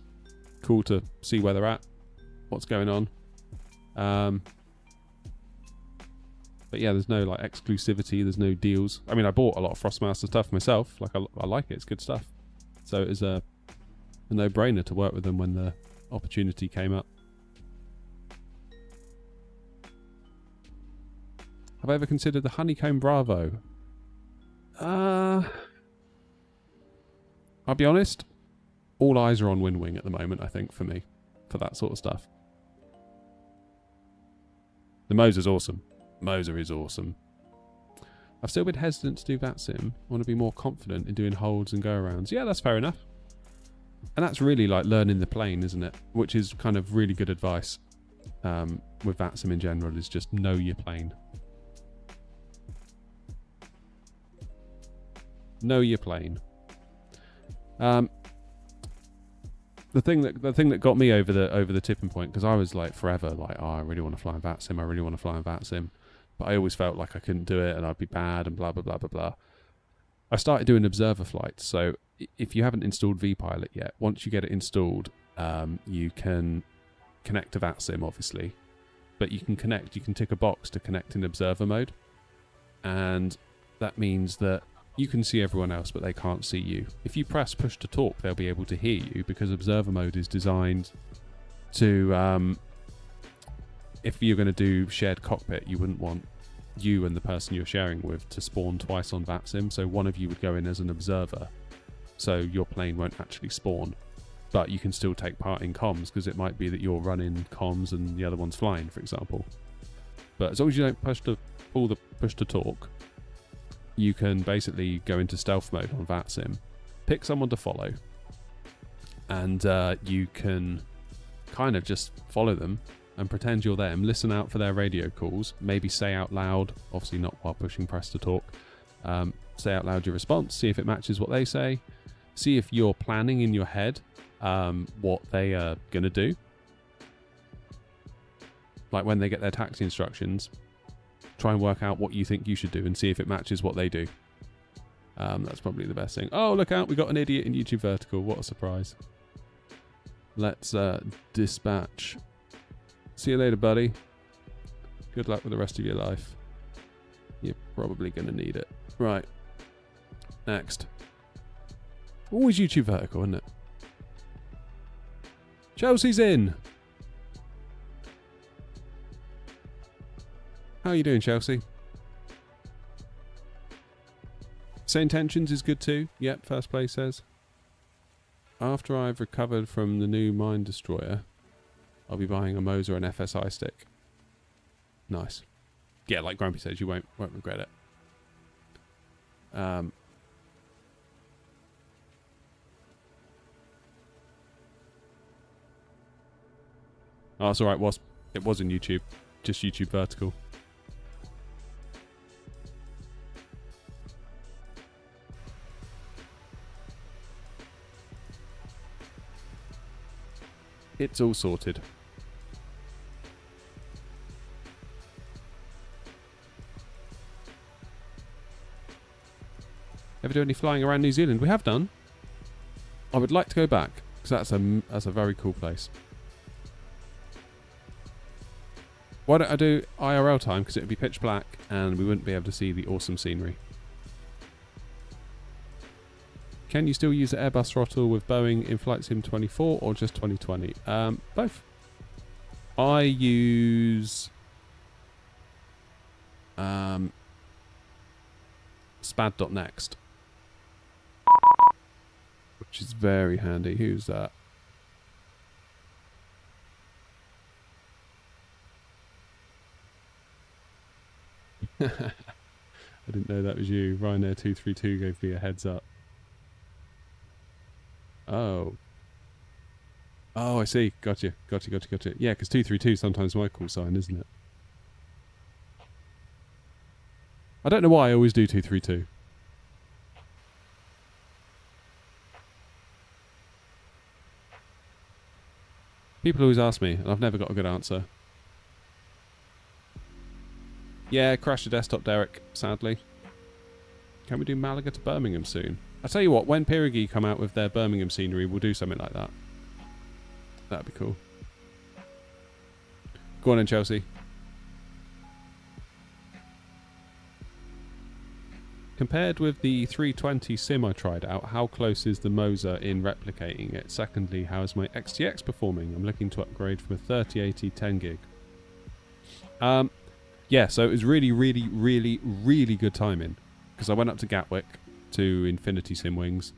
cool to see where they're at, what's going on. But yeah, there's no like exclusivity. There's no deals. I mean, I bought a lot of Thrustmaster stuff myself. Like I like it. It's good stuff. So it was a no-brainer to work with them when the opportunity came up. Have I ever considered the Honeycomb Bravo? I'll be honest. All eyes are on Wing at the moment, I think, for me. For that sort of stuff. The Moser's awesome. Moser is awesome. I've still been hesitant to do VATSIM. I want to be more confident in doing holds and go-arounds. Yeah, that's fair enough. And that's really like learning the plane, isn't it? Which is kind of really good advice with VATSIM in general, is just know your plane. Know your plane. The thing that got me over the tipping point, because I was like forever like, oh, I really want to fly in VATSIM. I really want to fly in VATSIM, but I always felt like I couldn't do it and I'd be bad and blah blah blah blah blah. I started doing observer flights. So if you haven't installed vPilot yet, once you get it installed, you can connect to VATSIM, obviously, but you can tick a box to connect in observer mode, and that means that you can see everyone else, but they can't see you. If you press push to talk, they'll be able to hear you, because observer mode is designed to, if you're going to do shared cockpit, you wouldn't want you and the person you're sharing with to spawn twice on VATSIM. So one of you would go in as an observer, so your plane won't actually spawn, but you can still take part in comms, because it might be that you're running comms and the other one's flying, for example. But as long as you don't push to talk, you can basically go into stealth mode on VATSIM, pick someone to follow, and you can kind of just follow them and pretend you're them, listen out for their radio calls, maybe say out loud, obviously not while pushing press to talk, say out loud your response, see if it matches what they say, see if you're planning in your head what they are going to do. Like when they get their taxi instructions, try and work out what you think you should do and see if it matches what they do. That's probably the best thing. Oh, look out, we got an idiot in YouTube Vertical. What a surprise. Let's dispatch. See you later, buddy. Good luck with the rest of your life. You're probably going to need it. Right. Next. Always YouTube Vertical, isn't it? Chelsea's in. How are you doing, Chelsea? Same Tensions is good too. Yep, first place says. After I've recovered from the new Mine Destroyer, I'll be buying a Moser and FSI stick. Nice. Yeah, like Grumpy says, you won't regret it. Oh, it's alright, it was in YouTube. Just YouTube Vertical. It's all sorted. Ever do any flying around New Zealand? We have done. I would like to go back, because that's a very cool place. Why don't I do IRL time? Because it would be pitch black and we wouldn't be able to see the awesome scenery. Can you still use the Airbus throttle with Boeing in Flight Sim 24 or just 2020? Both. I use spad.next, which is very handy. Who's that? I didn't know that was you. Ryanair232 gave me a heads up. Oh. Oh, I see. Gotcha. Yeah, because 232 is sometimes my call sign, isn't it? I don't know why I always do 232. People always ask me, and I've never got a good answer. Yeah, crashed the desktop, Derek, sadly. Can we do Malaga to Birmingham soon? I tell you what, when Pirigi come out with their Birmingham scenery, we'll do something like that. That'd be cool. Go on in, Chelsea. Compared with the 320 sim I tried out, how close is the Moser in replicating it? Secondly, how is my XTX performing? I'm looking to upgrade from a 3080 10 gig. Yeah, so it was really good timing. Because I went up to Gatwick to Infinity Sim Wings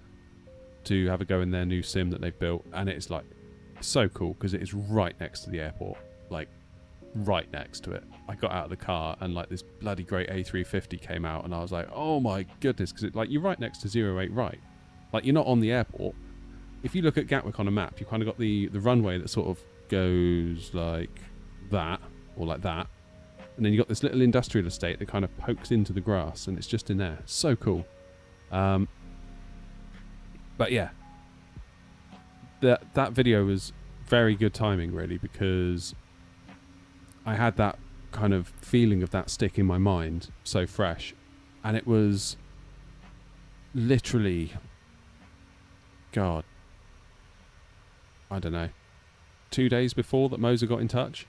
to have a go in their new sim that they've built, and it's like so cool because it is right next to the airport, like right next to it. I got out of the car and like this bloody great A350 came out, and I was like, oh my goodness, because like you're right next to 08 right, like you're not on the airport. If you look at Gatwick on a map, you kind of got the runway that sort of goes like that or like that. And then you've got this little industrial estate that kind of pokes into the grass, and it's just in there. So cool. But yeah, that video was very good timing, really, because I had that kind of feeling of that stick in my mind, so fresh. And it was literally, God, I don't know, 2 days before that Moser got in touch.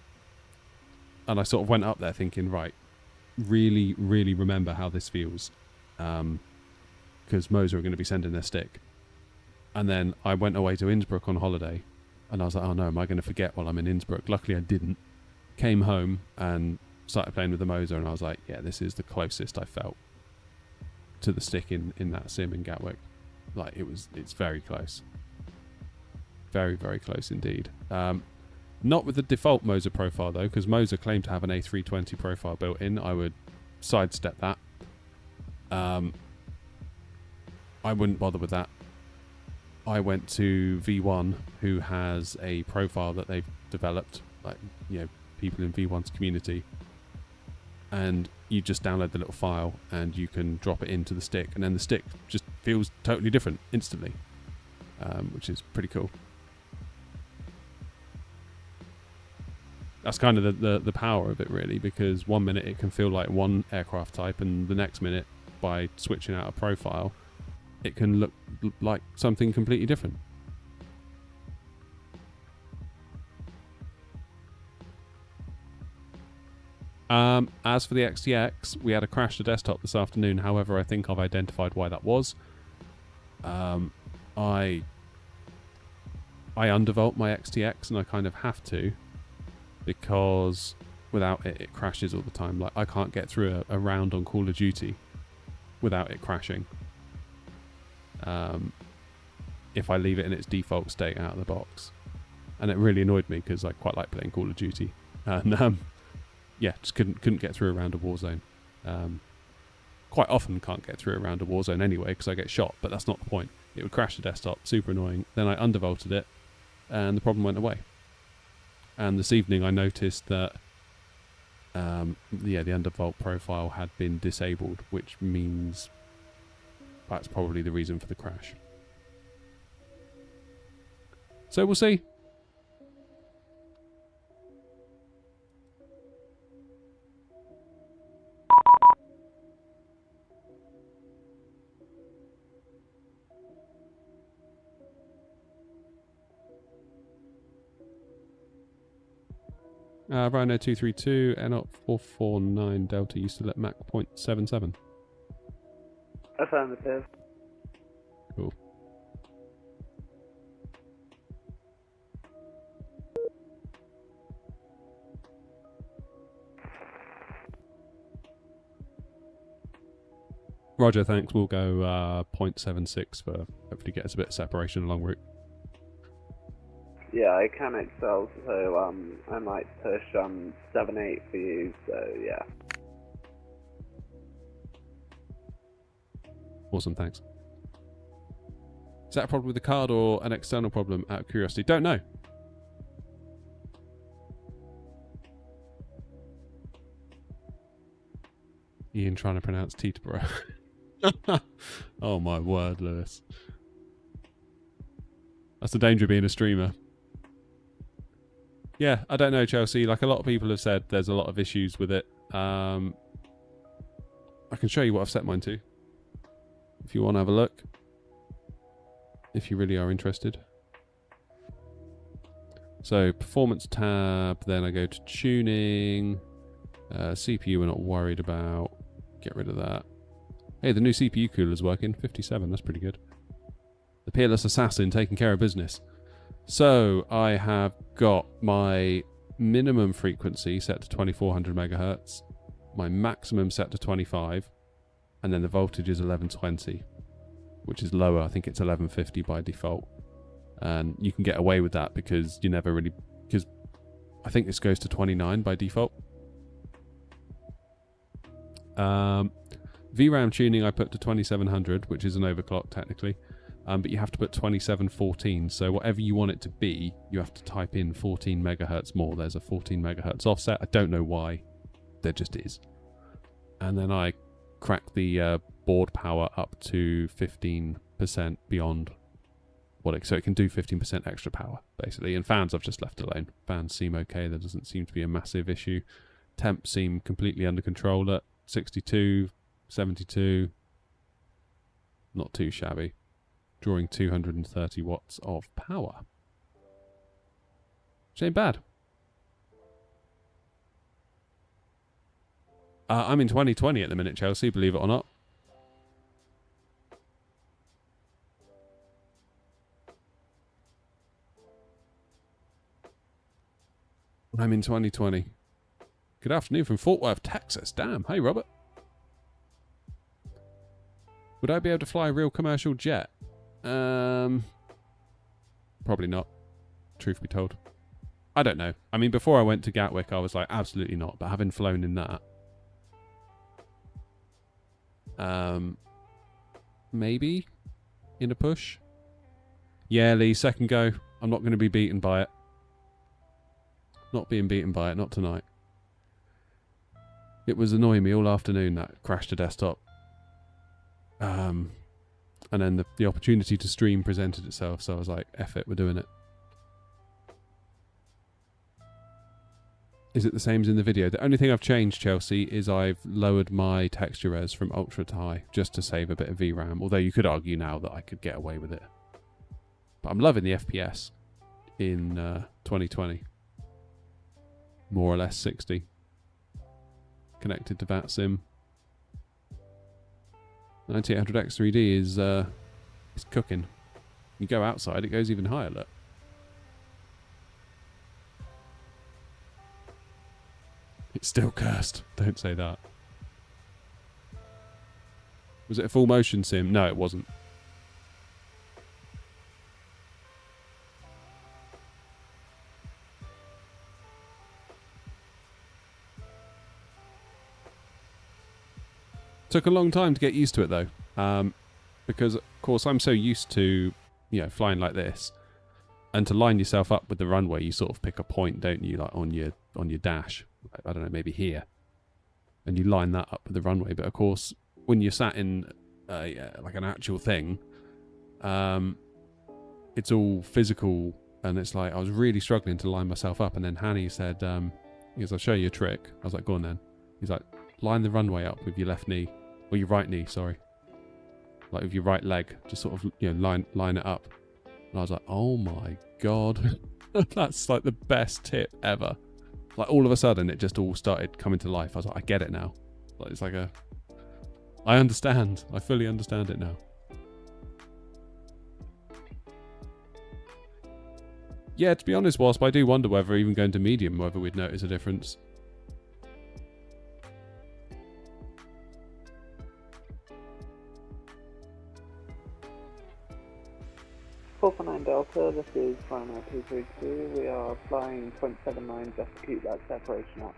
And I sort of went up there thinking, right, really remember how this feels. Because Moser are going to be sending their stick. And then I went away to Innsbruck on holiday. And I was like, oh no, am I going to forget while I'm in Innsbruck? Luckily I didn't. Came home and started playing with the Moser. And I was like, yeah, this is the closest I felt to the stick in that sim in Gatwick. Like, it's very close. Very close indeed. Not with the default Moser profile though, because Moser claimed to have an A320 profile built in. I would sidestep that. I wouldn't bother with that. I went to V1, who has a profile that they've developed, like, you know, people in V1's community, and you just download the little file and you can drop it into the stick, and then the stick just feels totally different instantly, which is pretty cool. That's kind of the power of it, really, because 1 minute it can feel like one aircraft type, and the next minute, by switching out a profile, it can look like something completely different. As for the XTX, we had a crash to desktop this afternoon. However, I think I've identified why that was. I undervolt my XTX, and I kind of have to, because without it, it crashes all the time. Like, I can't get through a round on Call of Duty without it crashing. If I leave it in its default state out of the box. And it really annoyed me because I quite like playing Call of Duty. And yeah, just couldn't get through a round of Warzone. Quite often can't get through a round of Warzone anyway because I get shot, but that's not the point. It would crash the desktop, super annoying. Then I undervolted it and the problem went away. And this evening I noticed that the undervolt profile had been disabled, which means that's probably the reason for the crash. So we'll see. Rhino 232, NOP 449 Delta, used to let Mach 0.77. Affirmative. Cool. Roger, thanks. We'll go 0.76 for hopefully get us a bit of separation along route. Yeah, I can excel, so I might push 7.8 for you, so yeah. Awesome, thanks. Is that a problem with the card or an external problem, out of curiosity? Don't know. Ian trying to pronounce Teterboro. Oh my word, Lewis. That's the danger of being a streamer. Yeah, I don't know, Chelsea. Like, a lot of people have said there's a lot of issues with it. I can show you what I've set mine to, if you want to have a look. If you really are interested. So, performance tab, then I go to tuning. CPU we're not worried about. Get rid of that. Hey, the new CPU cooler's working. 57, that's pretty good. The Peerless Assassin taking care of business. So, I have got my minimum frequency set to 2400 megahertz, my maximum set to 25, and then the voltage is 1120, which is lower. I think it's 1150 by default. And you can get away with that because you never really... Because I think this goes to 29 by default. VRAM tuning I put to 2700, which is an overclock technically. But you have to put 2714, so whatever you want it to be, you have to type in 14 megahertz more. There's a 14 megahertz offset. I don't know why. There just is. And then I crack the board power up to 15% beyond what it... So it can do 15% extra power, basically. And fans I've just left alone. Fans seem okay. There doesn't seem to be a massive issue. Temps seem completely under control at 62, 72. Not too shabby. Drawing 230 watts of power. Which ain't bad. I'm in 2020 at the minute, Chelsea, believe it or not. I'm in 2020. Good afternoon from Fort Worth, Texas. Damn. Hey, Robert. Would I be able to fly a real commercial jet? Probably not. Truth be told. I don't know. I mean, before I went to Gatwick, I was like, absolutely not. But having flown in that, maybe in a push. Yeah, Lee, second go. I'm not going to be beaten by it. Not being beaten by it, not tonight. It was annoying me all afternoon, that crash to desktop. And then the opportunity to stream presented itself, so I was like, F it, we're doing it. Is it the same as in the video? The only thing I've changed, Chelsea, is I've lowered my texture res from ultra to high, just to save a bit of VRAM, although you could argue now that I could get away with it. But I'm loving the FPS in 2020. More or less 60. Connected to VATSIM. 9800X3D is cooking. You go outside, it goes even higher, look. It's still cursed. Don't say that. Was it a full motion sim? No, it wasn't. Took a long time to get used to it though, because of course I'm so used to, you know, flying like this, and to line yourself up with the runway, you sort of pick a point, don't you, like on your dash. I don't know, maybe here, and you line that up with the runway. But of course, when you're sat in like an actual thing, it's all physical, and it's like I was really struggling to line myself up. And then Hanny said, he goes, "I'll show you a trick." I was like, "Go on then." He's like, "Line the runway up with your left knee." Or your right knee, sorry. Like with your right leg. Just sort of, you know, line it up. And I was like, oh my god. That's like the best tip ever. Like all of a sudden it just all started coming to life. I was like, I get it now. Like it's like I understand. I fully understand it now. Yeah, to be honest, Wasp, I do wonder whether even going to medium, whether we'd notice a difference. 449 Delta, this is runway 232. We are flying 0.79 just to keep that separation up.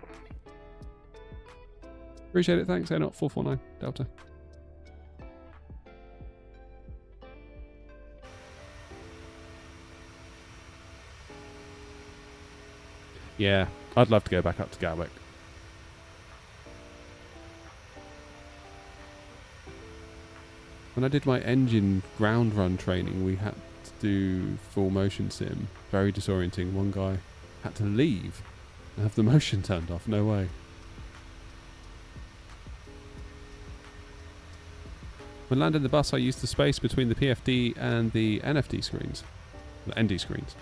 Appreciate it, thanks. Not 449 Delta. Yeah, I'd love to go back up to Gatwick. When I did my engine ground run training, we had to do full motion sim. Very disorienting. One guy had to leave and have the motion turned off. No way. When landing the bus, I used the space between the PFD and the NFD screens. The ND screens.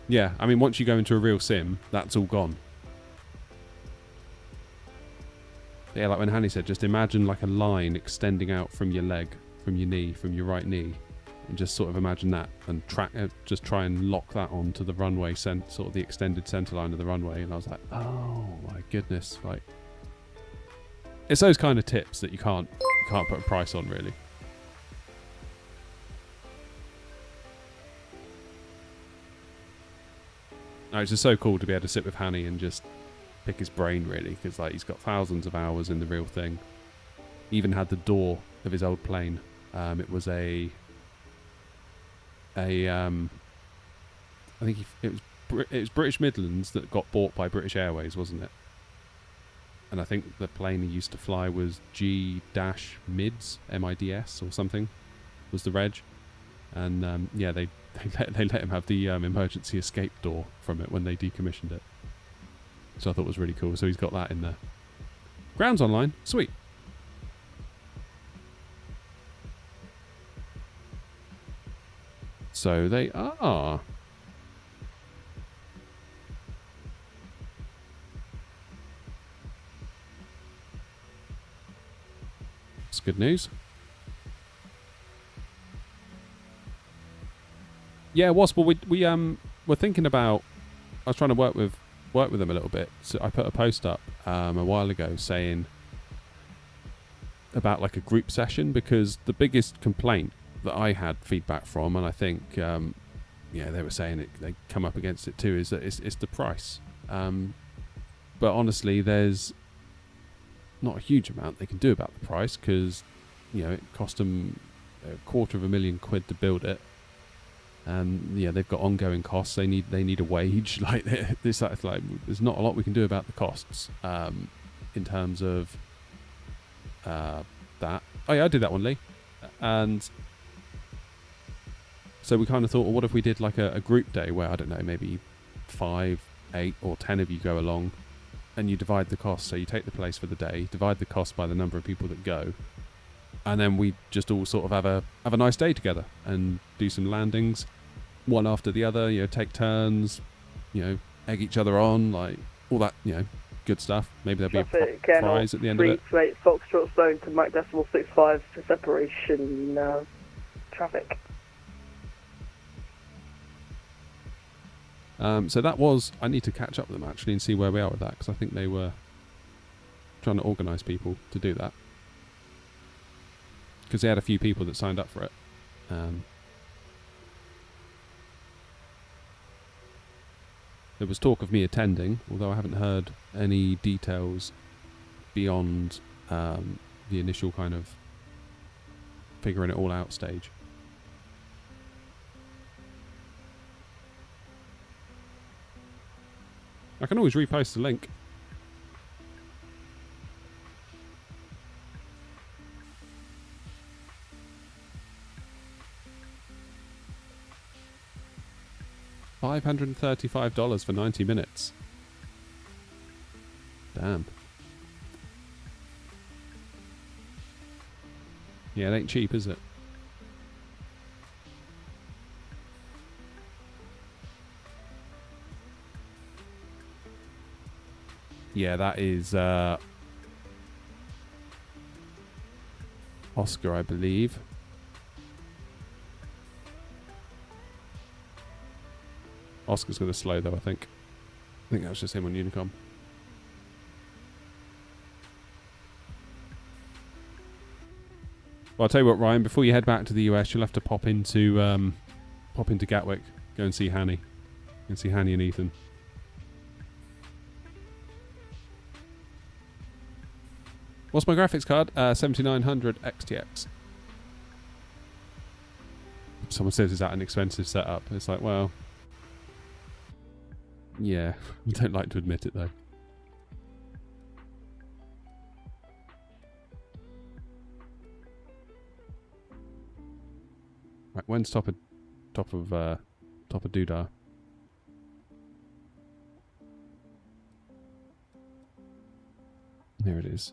Yeah, I mean, once you go into a real sim, that's all gone. Yeah, like when Hanny said, just imagine like a line extending out from your leg, from your knee, from your right knee, and just sort of imagine that and just try and lock that onto the runway, sort of the extended center line of the runway. And I was like, oh my goodness, like it's those kind of tips that you can't put a price on, really. No, it's just so cool to be able to sit with Hanny and just pick his brain, really, because like he's got thousands of hours in the real thing. He even had the door of his old plane. It was I think it was British Midlands that got bought by British Airways, wasn't it? And I think the plane he used to fly was G-Mids, MIDS or something, was the reg. And yeah, they let him have the emergency escape door from it when they decommissioned it. So I thought it was really cool. So he's got that in there. Grounds online, sweet. So they are. It's good news. Yeah, Wasp. Well, we were thinking about. I was trying to work with them a little bit. So I put a post up a while ago saying about like a group session, because the biggest complaint that I had feedback from, and I think yeah, they were saying it, they come up against it too, is that it's the price. But honestly, there's not a huge amount they can do about the price, because you know it cost them £250,000 to build it. And yeah, they've got ongoing costs. They need a wage. Like this, like there's not a lot we can do about the costs in terms of that. Oh yeah, I did that one, Lee. And so we kind of thought, well, what if we did like a group day where, I don't know, maybe 5, 8 or 10 of you go along, and you divide the cost. So you take the place for the day, divide the cost by the number of people that go, and then we just all sort of have a nice day together and do some landings, one after the other. You know, take turns. You know, egg each other on, like all that. You know, good stuff. Maybe there'll be a prize at the end of it. 3 Foxtrot zone to Mike Decimal 65 for separation traffic. So that was. I need to catch up with them actually and see where we are with that, because I think they were trying to organise people to do that, because they had a few people that signed up for it. There was talk of me attending, although I haven't heard any details beyond the initial kind of figuring it all out stage. I can always repost the link. $535 for 90 minutes. Damn. Yeah, it ain't cheap, is it? Yeah, that is Oscar, I believe. Oscar's going to slow though, I think. I think that was just him on Unicom. Well, I'll tell you what, Ryan, before you head back to the US, you'll have to pop into Gatwick, go and see Hanny. And see Hanny and Ethan. What's my graphics card? 7900 XTX. Someone says, is that an expensive setup? It's like, well, yeah, I don't like to admit it though. Right, when's top of doodah? There it is.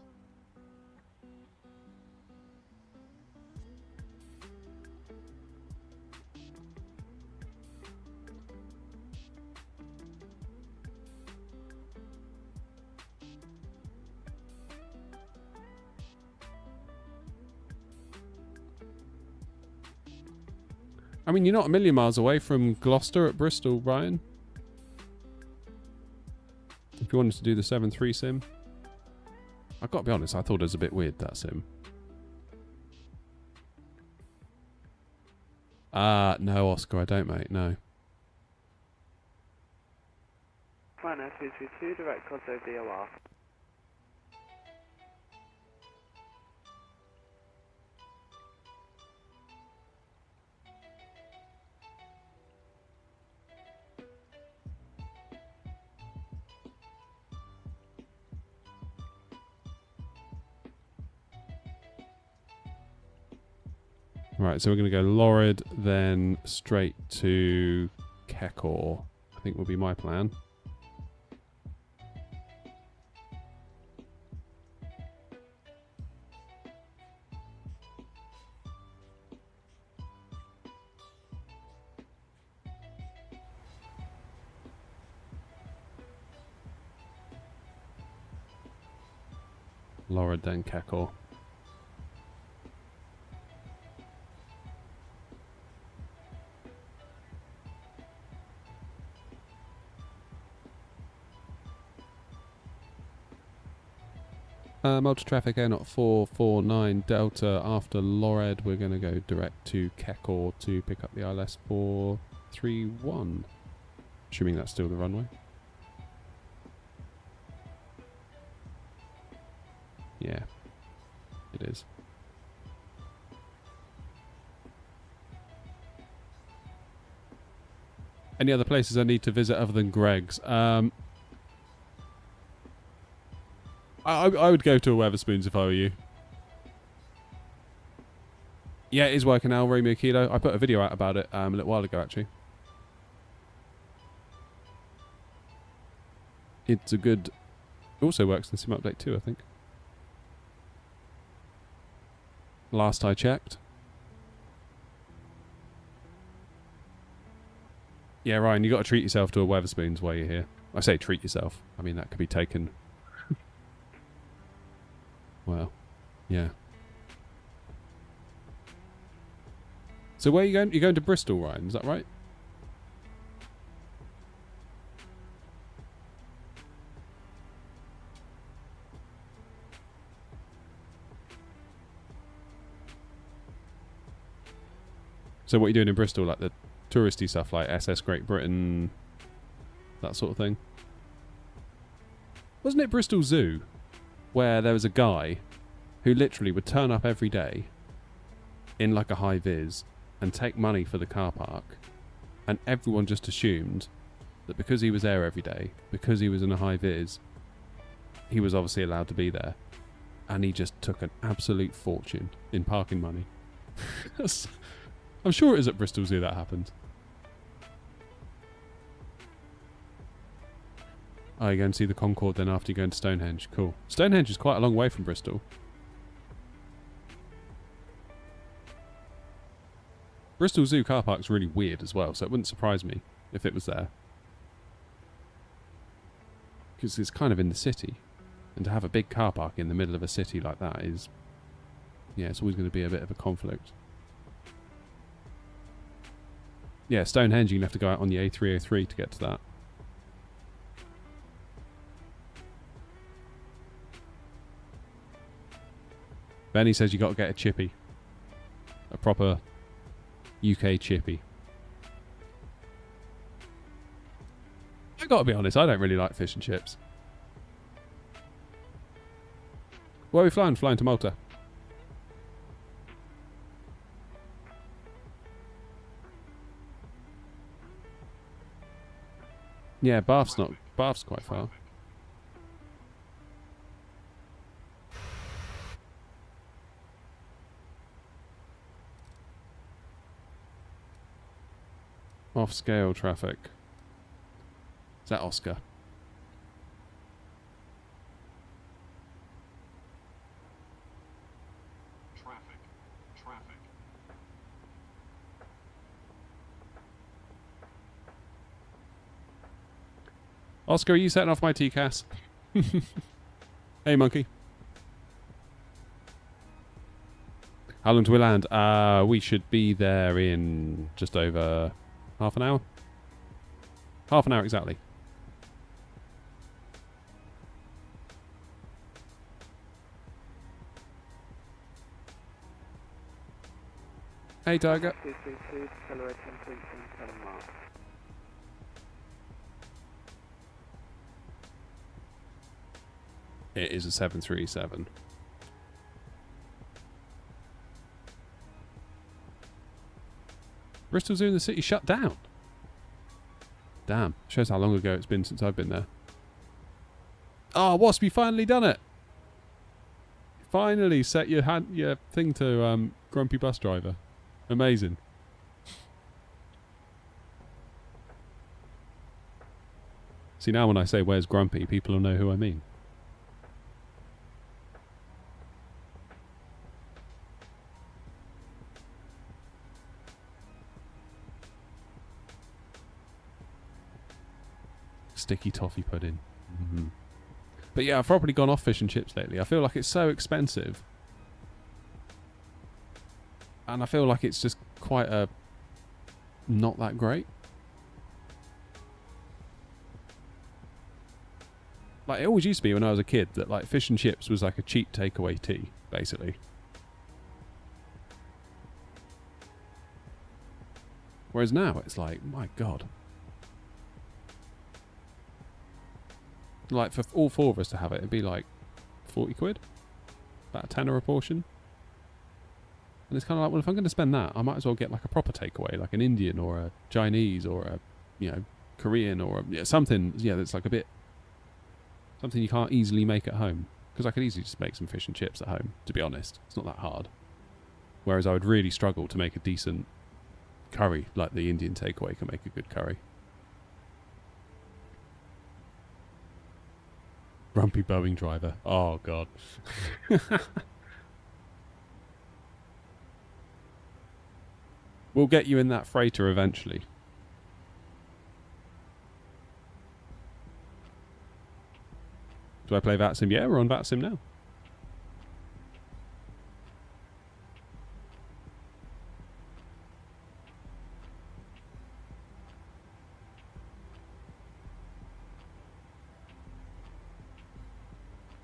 I mean, you're not a million miles away from Gloucester at Bristol, Ryan. If you wanted to do the 7-3 sim. I've got to be honest, I thought it was a bit weird, that sim. No, Oscar, I don't, mate, no. Ryanair 222, direct contact DOR. Right, so we're going to go Lorred, then straight to Kekor. I think will be my plan. Lorred, then Kekor. Malta traffic Air Not 449 Delta. After Lorred, we're going to go direct to Kekor to pick up the ILS 431. Assuming that's still the runway. Yeah, it is. Any other places I need to visit other than Greg's? I would go to a Weatherspoons if I were you. Yeah, it is working now, Romeo Kilo. I put a video out about it a little while ago, actually. It's a good... It also works in Sim Update 2, I think. Last I checked. Yeah, Ryan, you got to treat yourself to a Weatherspoons while you're here. I say treat yourself. I mean, that could be taken... Well, yeah. So where are you going? You're going to Bristol, Ryan, is that right? So what are you doing in Bristol? Like the touristy stuff like SS Great Britain, that sort of thing? Wasn't it Bristol Zoo? Where there was a guy who literally would turn up every day in like a high vis and take money for the car park, and everyone just assumed that because he was there every day, because he was in a high vis, he was obviously allowed to be there, and he just took an absolute fortune in parking money. I'm sure it is at Bristol Zoo that happened. Oh, you go and see the Concorde then after you go into Stonehenge. Cool. Stonehenge is quite a long way from Bristol. Bristol Zoo car park's really weird as well, so it wouldn't surprise me if it was there. Because it's kind of in the city. And to have a big car park in the middle of a city like that is... Yeah, it's always going to be a bit of a conflict. Yeah, Stonehenge, you're going to have to go out on the A303 to get to that. Benny says you got to get a chippy. A proper UK chippy. I got to be honest, I don't really like fish and chips. Where are we flying? Flying to Malta. Yeah, Bath's quite far. Off-scale traffic. Is that Oscar? Traffic. Oscar, are you setting off my TCAS? Hey, monkey. How long do we land? We should be there in just over half an hour. Half an hour exactly. Hey, Tiger. 232, accelerate 10.7 miles. It is a 737. Bristol Zoo in the city shut down. Damn. Shows how long ago it's been since I've been there. Oh, Wasp, you finally done it. Finally set your thing to Grumpy Bus Driver. Amazing. See, now when I say where's Grumpy, people will know who I mean. Sticky toffee pudding. Mm-hmm. But yeah, I've probably gone off fish and chips lately. I feel like it's so expensive. And I feel like it's just quite not that great. Like, it always used to be when I was a kid that like fish and chips was like a cheap takeaway tea, basically. Whereas now it's like, my God. Like, for all four of us to have it, it'd be like 40 quid. About a tenner a portion. And it's kind of like, well, if I'm going to spend that, I might as well get like a proper takeaway, like an Indian or a Chinese or a, Korean or something, that's like a bit, something you can't easily make at home. Because I could easily just make some fish and chips at home, to be honest. It's not that hard. Whereas I would really struggle to make a decent curry, like the Indian takeaway can make a good curry. Grumpy Boeing driver. Oh, God. We'll get you in that freighter eventually. Do I play VATSIM? Yeah, we're on VATSIM now.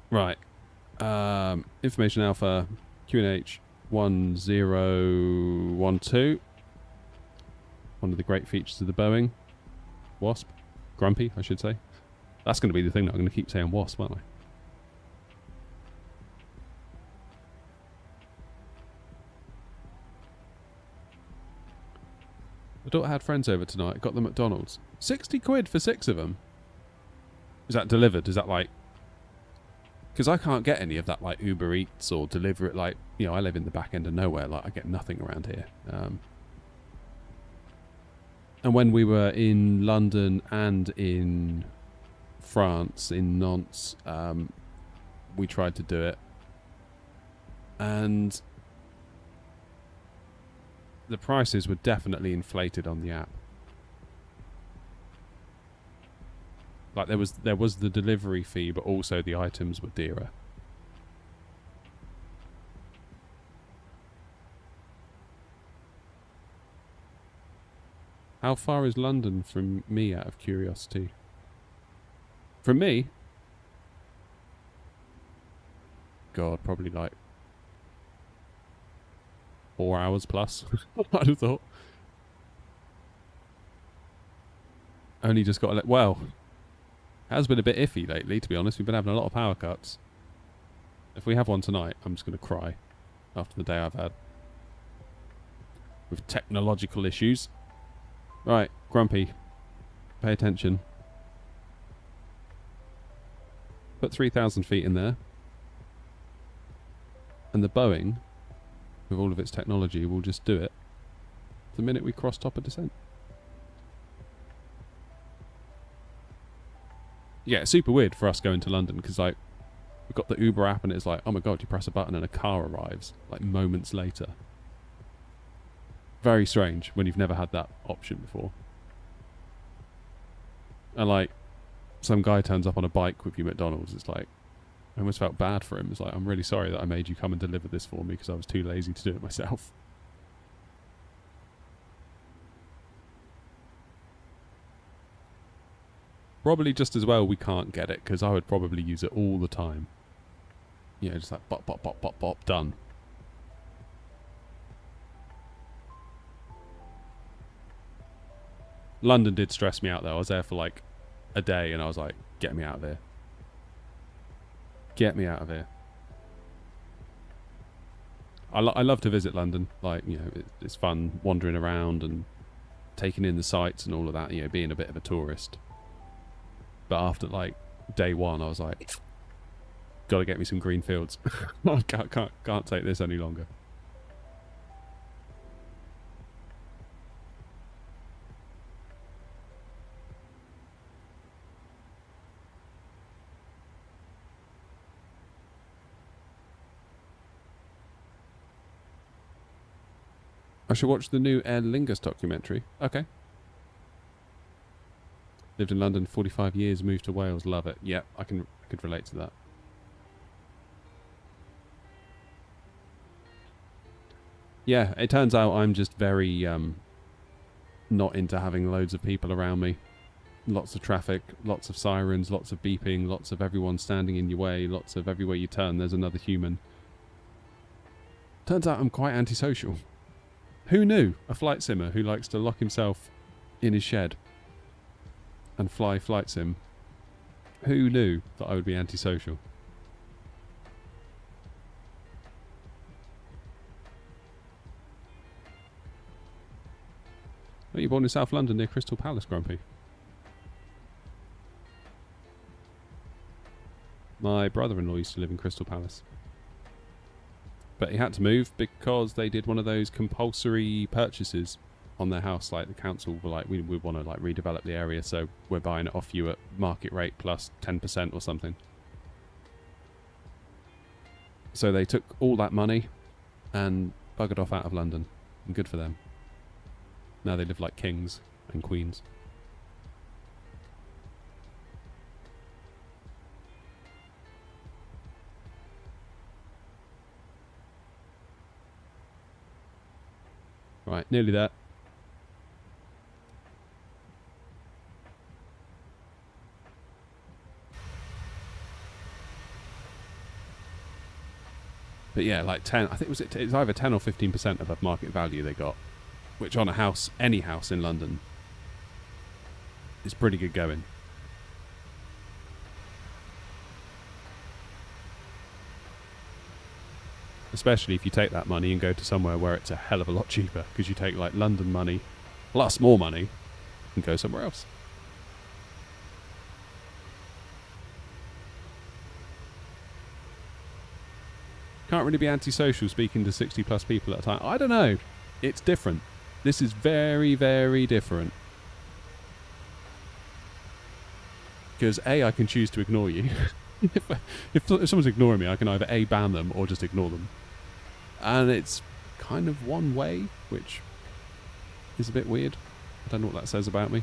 Right. Information Alpha QNH 1012. One of the great features of the Boeing. Wasp. Grumpy, I should say. That's going to be the thing that I'm going to keep saying Wasp, aren't I? My daughter had friends over tonight. Got them McDonald's. 60 quid for 6 of them. Is that delivered? Is that like... Because I can't get any of that like Uber Eats or deliver it. Like, I live in the back end of nowhere. Like, I get nothing around here. And when we were in London and in France, in Nantes, we tried to do it. And the prices were definitely inflated on the app. Like, there was the delivery fee, but also the items were dearer. How far is London from me, out of curiosity? From me? God, probably like 4 hours plus. I'd have thought. Only just got well, it has been a bit iffy lately, to be honest. We've been having a lot of power cuts. If we have one tonight, I'm just going to cry after the day I've had with technological issues. Right, Grumpy, pay attention. Put 3,000 feet in there. And the Boeing, with all of its technology, will just do it the minute we cross top of descent. Yeah, it's super weird for us going to London because like we've got the Uber app and it's like, oh my god, you press a button and a car arrives like moments later. Very strange when you've never had that option before. And like some guy turns up on a bike with you at McDonald's. It's like I almost felt bad for him. It's like, I'm really sorry that I made you come and deliver this for me because I was too lazy to do it myself. Probably just as well we can't get it because I would probably use it all the time. You know, just like bop, bop, bop, bop, bop, done. London did stress me out though. I was there for like a day and I was like, get me out of here. Get me out of here. I love to visit London. Like, you know, it's fun wandering around and taking in the sights and all of that, you know, being a bit of a tourist. But after like day one, I was like, gotta get me some green fields. I can't take this any longer. I should watch the new Aer Lingus documentary. Okay. Lived in London 45 years, moved to Wales, love it. Yep, I could relate to that. Yeah, it turns out I'm just very not into having loads of people around me. Lots of traffic, lots of sirens, lots of beeping, lots of everyone standing in your way, lots of everywhere you turn there's another human. Turns out I'm quite antisocial. Who knew? A flight simmer who likes to lock himself in his shed and fly flight sim. Who knew that I would be antisocial? Were you born in South London near Crystal Palace, Grumpy? My brother-in-law used to live in Crystal Palace. But he had to move because they did one of those compulsory purchases on their house. Like the council were like, we want to like redevelop the area, so we're buying it off you at market rate plus 10% or something. So they took all that money and buggered off out of London. And good for them. Now they live like kings and queens. Right, nearly there. But yeah, like 10, I think it's either 10 or 15% above market value they got, which on a house, any house in London, is pretty good going. Especially if you take that money and go to somewhere where it's a hell of a lot cheaper, because you take like London money plus more money and go somewhere else. Can't really be antisocial speaking to 60 plus people at a time. I don't know. It's different. This is very, very different. Because A, I can choose to ignore you. if someone's ignoring me, I can either A, ban them or just ignore them. And it's kind of one way, which is a bit weird. I don't know what that says about me.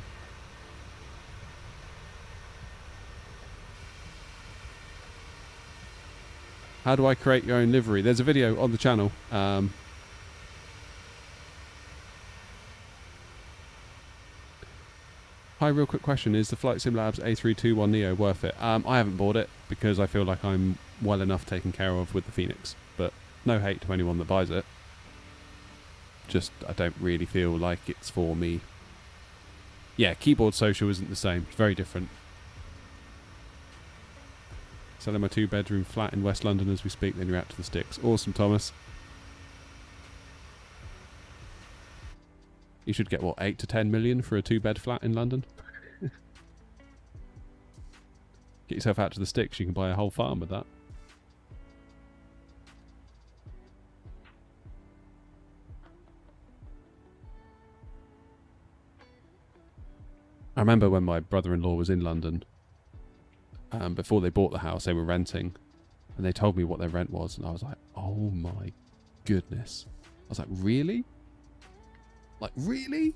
How do I create your own livery? There's a video on the channel. Hi, real quick question. Is the Flight Sim Labs A321 Neo worth it? I haven't bought it because I feel like I'm well enough taken care of with the Phoenix. But no hate to anyone that buys it. Just, I don't really feel like it's for me. Yeah, Keyboard Social isn't the same. It's very different. Selling my 2-bedroom flat in West London as we speak, then you're out to the sticks. Awesome, Thomas. You should get, what, 8 to 10 million for a 2-bed flat in London? Get yourself out to the sticks, you can buy a whole farm with that. I remember when my brother-in-law was in London, before they bought the house, they were renting, and they told me what their rent was, and I was like, oh my goodness. I was like, really? Like, really?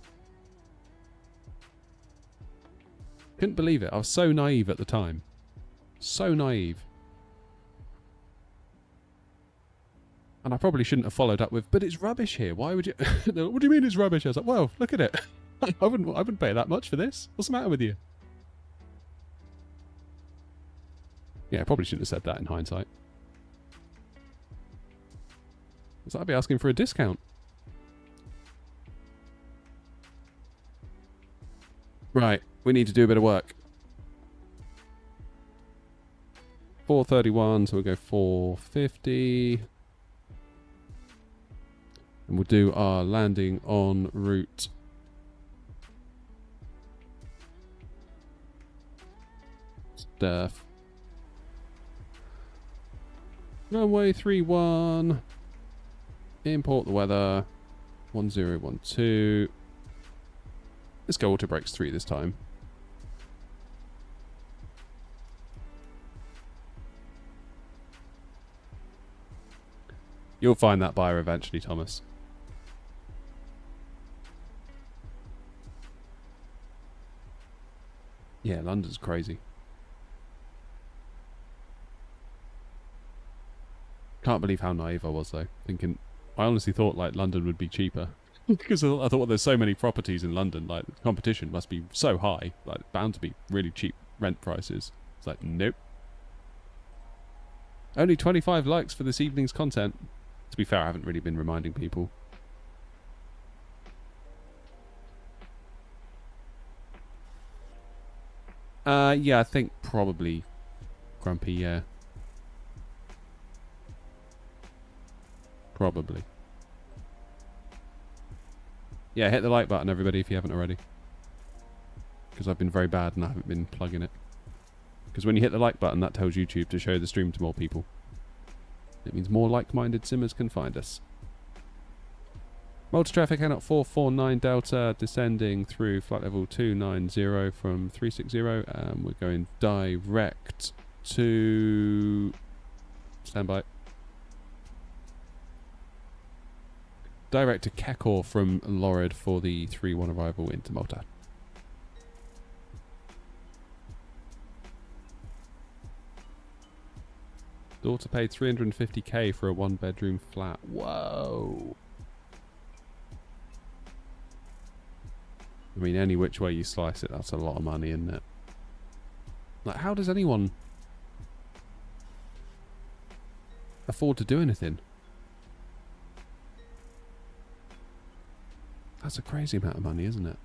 Couldn't believe it. I was so naive at the time. So naive. And I probably shouldn't have followed up with, but it's rubbish here. Why would you... What do you mean it's rubbish? I was like, well, look at it. I wouldn't pay that much for this. What's the matter with you? Yeah, I probably shouldn't have said that in hindsight. Because I'd be asking for a discount. Right, we need to do a bit of work. 431, so we'll go 450. And we'll do our landing en route. Stuff. Runway 31. Import the weather. 1012. Let's go auto brakes 3 this time. You'll find that buyer eventually, Thomas. Yeah, London's crazy. Can't believe how naive I was though. Thinking, I honestly thought like London would be cheaper. Because I thought, well, there's so many properties in London, like the competition must be so high, like bound to be really cheap rent prices. It's like, nope. Only 25 likes for this evening's content. To be fair, I haven't really been reminding people. Yeah, I think probably Grumpy, yeah. Probably. Yeah, hit the like button, everybody, if you haven't already. Because I've been very bad and I haven't been plugging it. Because when you hit the like button, that tells YouTube to show the stream to more people. It means more like-minded simmers can find us. Malta traffic, out 449 Delta, descending through flight level 290 from 360. We're going direct to... Standby. Direct to Kekor from Lorad for the 3-1 arrival into Malta. Daughter paid 350k for a 1-bedroom flat. Whoa. I mean, any which way you slice it, that's a lot of money, isn't it? Like, how does anyone afford to do anything? That's a crazy amount of money, isn't it?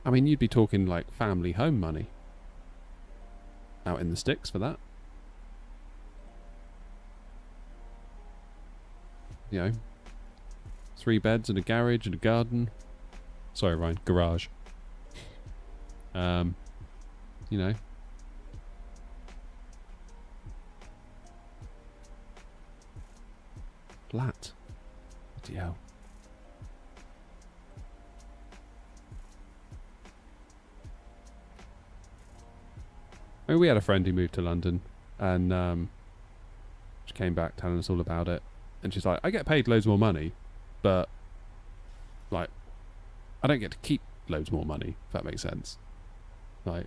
I mean, you'd be talking like family home money out in the sticks for that. You know, 3 beds and a garage and a garden. Sorry, Ryan, garage. You know. Flat. Bloody hell. I mean, we had a friend who moved to London and she came back telling us all about it. And she's like, I get paid loads more money, but like, I don't get to keep loads more money, if that makes sense. Like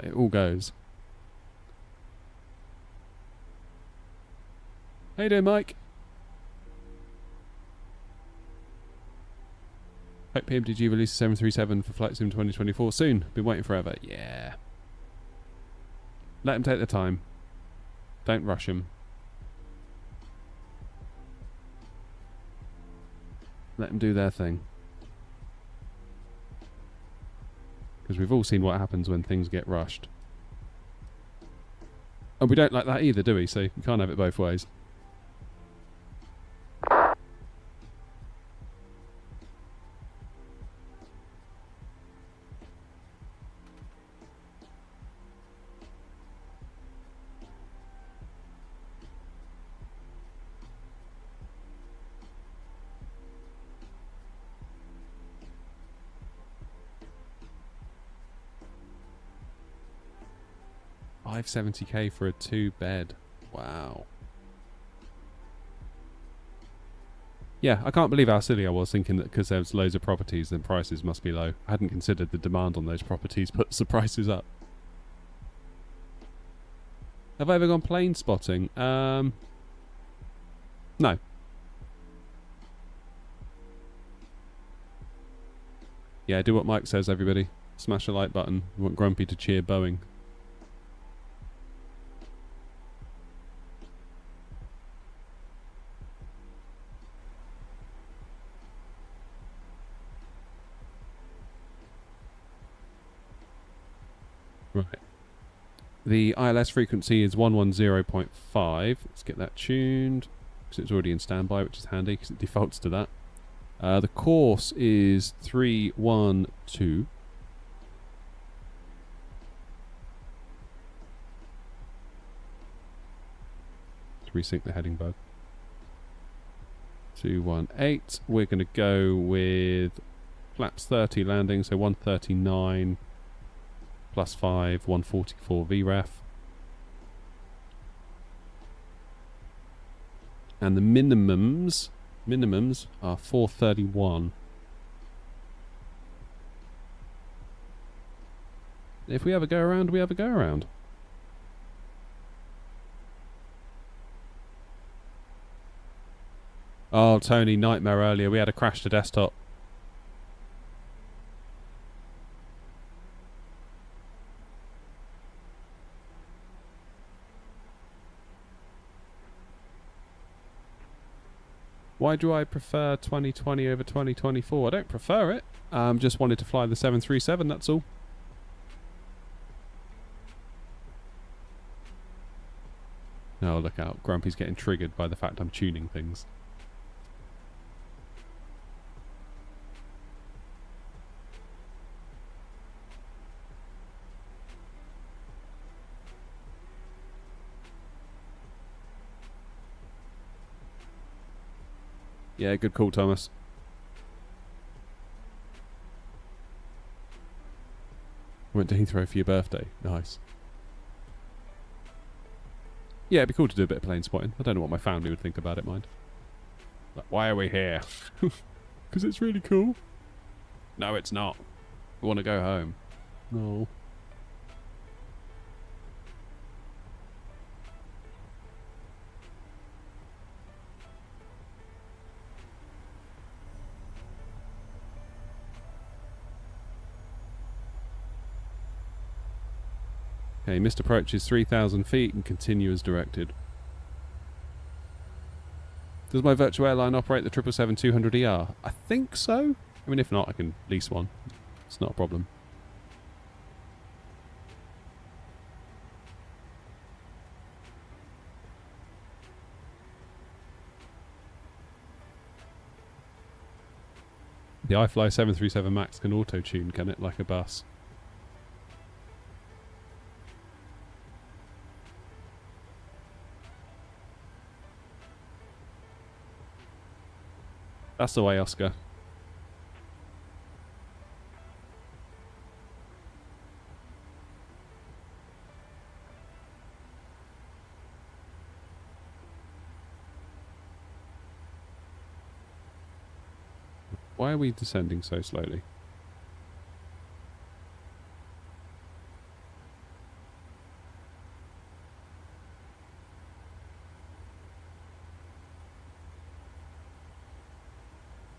it all goes. How you doing, Mike? Hope PMDG releases 737 for Flight Sim 2024 soon. Been waiting forever. Yeah. Let them take their time. Don't rush them. Let them do their thing. Because we've all seen what happens when things get rushed. And we don't like that either, do we? So you can't have it both ways. 570k for a 2-bed. Wow. Yeah, I can't believe how silly I was thinking that because there's loads of properties, then prices must be low. I hadn't considered the demand on those properties puts the prices up. Have I ever gone plane spotting? No. Yeah, do what Mike says, everybody. Smash the like button. We want Grumpy to cheer Boeing. Right. The ILS frequency is 110.5. Let's get that tuned, because it's already in standby, which is handy, because it defaults to that. The course is 312. To resync the heading bug. 218. We're going to go with flaps 30 landing, so 139 plus 5, 144 VREF. And the minimums are 431. If we have a go around, we have a go around. Oh, Tony, nightmare earlier. We had a crash to desktop. Why do I prefer 2020 over 2024? I don't prefer it. Just wanted to fly the 737, that's all. Oh, look out. Grumpy's getting triggered by the fact I'm tuning things. Yeah, good call, Thomas. Went to Heathrow for your birthday. Nice. Yeah, it'd be cool to do a bit of plane spotting. I don't know what my family would think about it, mind. Like, why are we here? Because it's really cool. No, it's not. We want to go home. No. Okay, missed approach is 3,000 feet and continue as directed. Does my virtual airline operate the 777-200ER? I think so. I mean, if not, I can lease one. It's not a problem. The iFly 737 MAX can auto-tune, can it, like a bus? That's the way, Oscar. Why are we descending so slowly?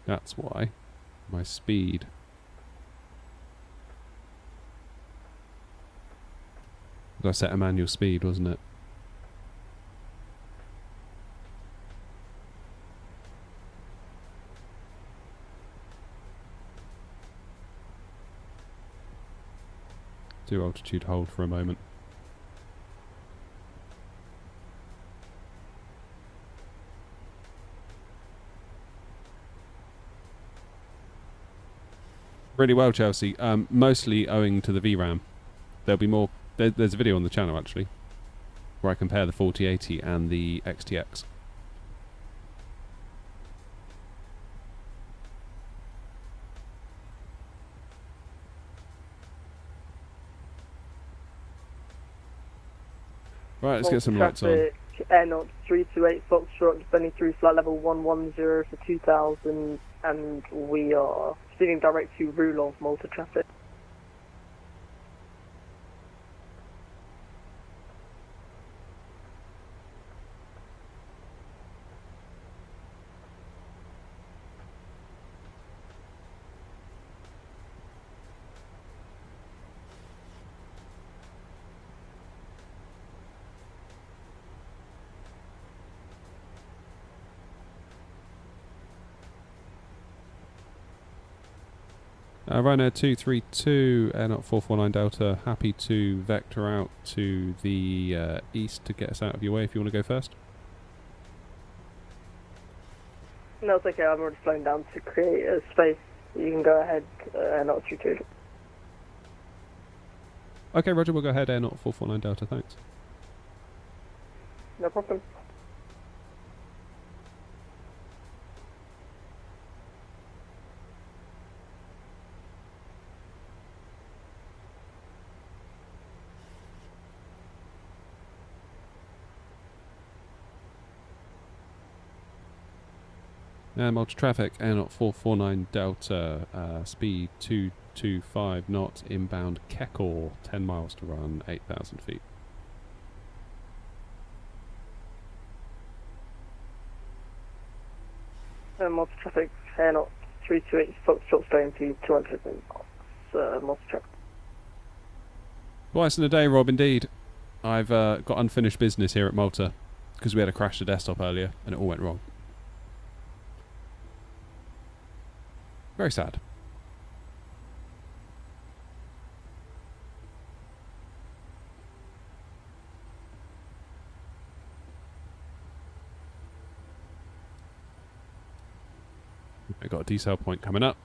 That's why. My speed. I set a manual speed, wasn't it? Do altitude hold for a moment. Really well, Chelsea. Mostly owing to the VRAM. There'll be more. There's a video on the channel actually, where I compare the 4080 and the XTX. Right, let's get some lights on. Air North 328 Foxtrot, bending through flight level 110 for 2000, and we are speeding direct to Rulov, Malta traffic. Ryanair 232, Air Not 449 Delta, happy to vector out to the east to get us out of your way if you want to go first. No, it's okay, I'm already slowing down to create a space. You can go ahead, Air Not 32. Okay, Roger, we'll go ahead, Air Not 449 Delta, thanks. No problem. Malta traffic, Air Not 449 Delta, speed 225 knots, inbound Kekor, 10 miles to run, 8,000 feet. Malta traffic, Air Not 328 Foxtrot, staying to 200 knots, Malta traffic. Twice in a day, Rob, indeed. I've got unfinished business here at Malta because we had a crash to desktop earlier and it all went wrong. Very sad. We've got a decel point coming up.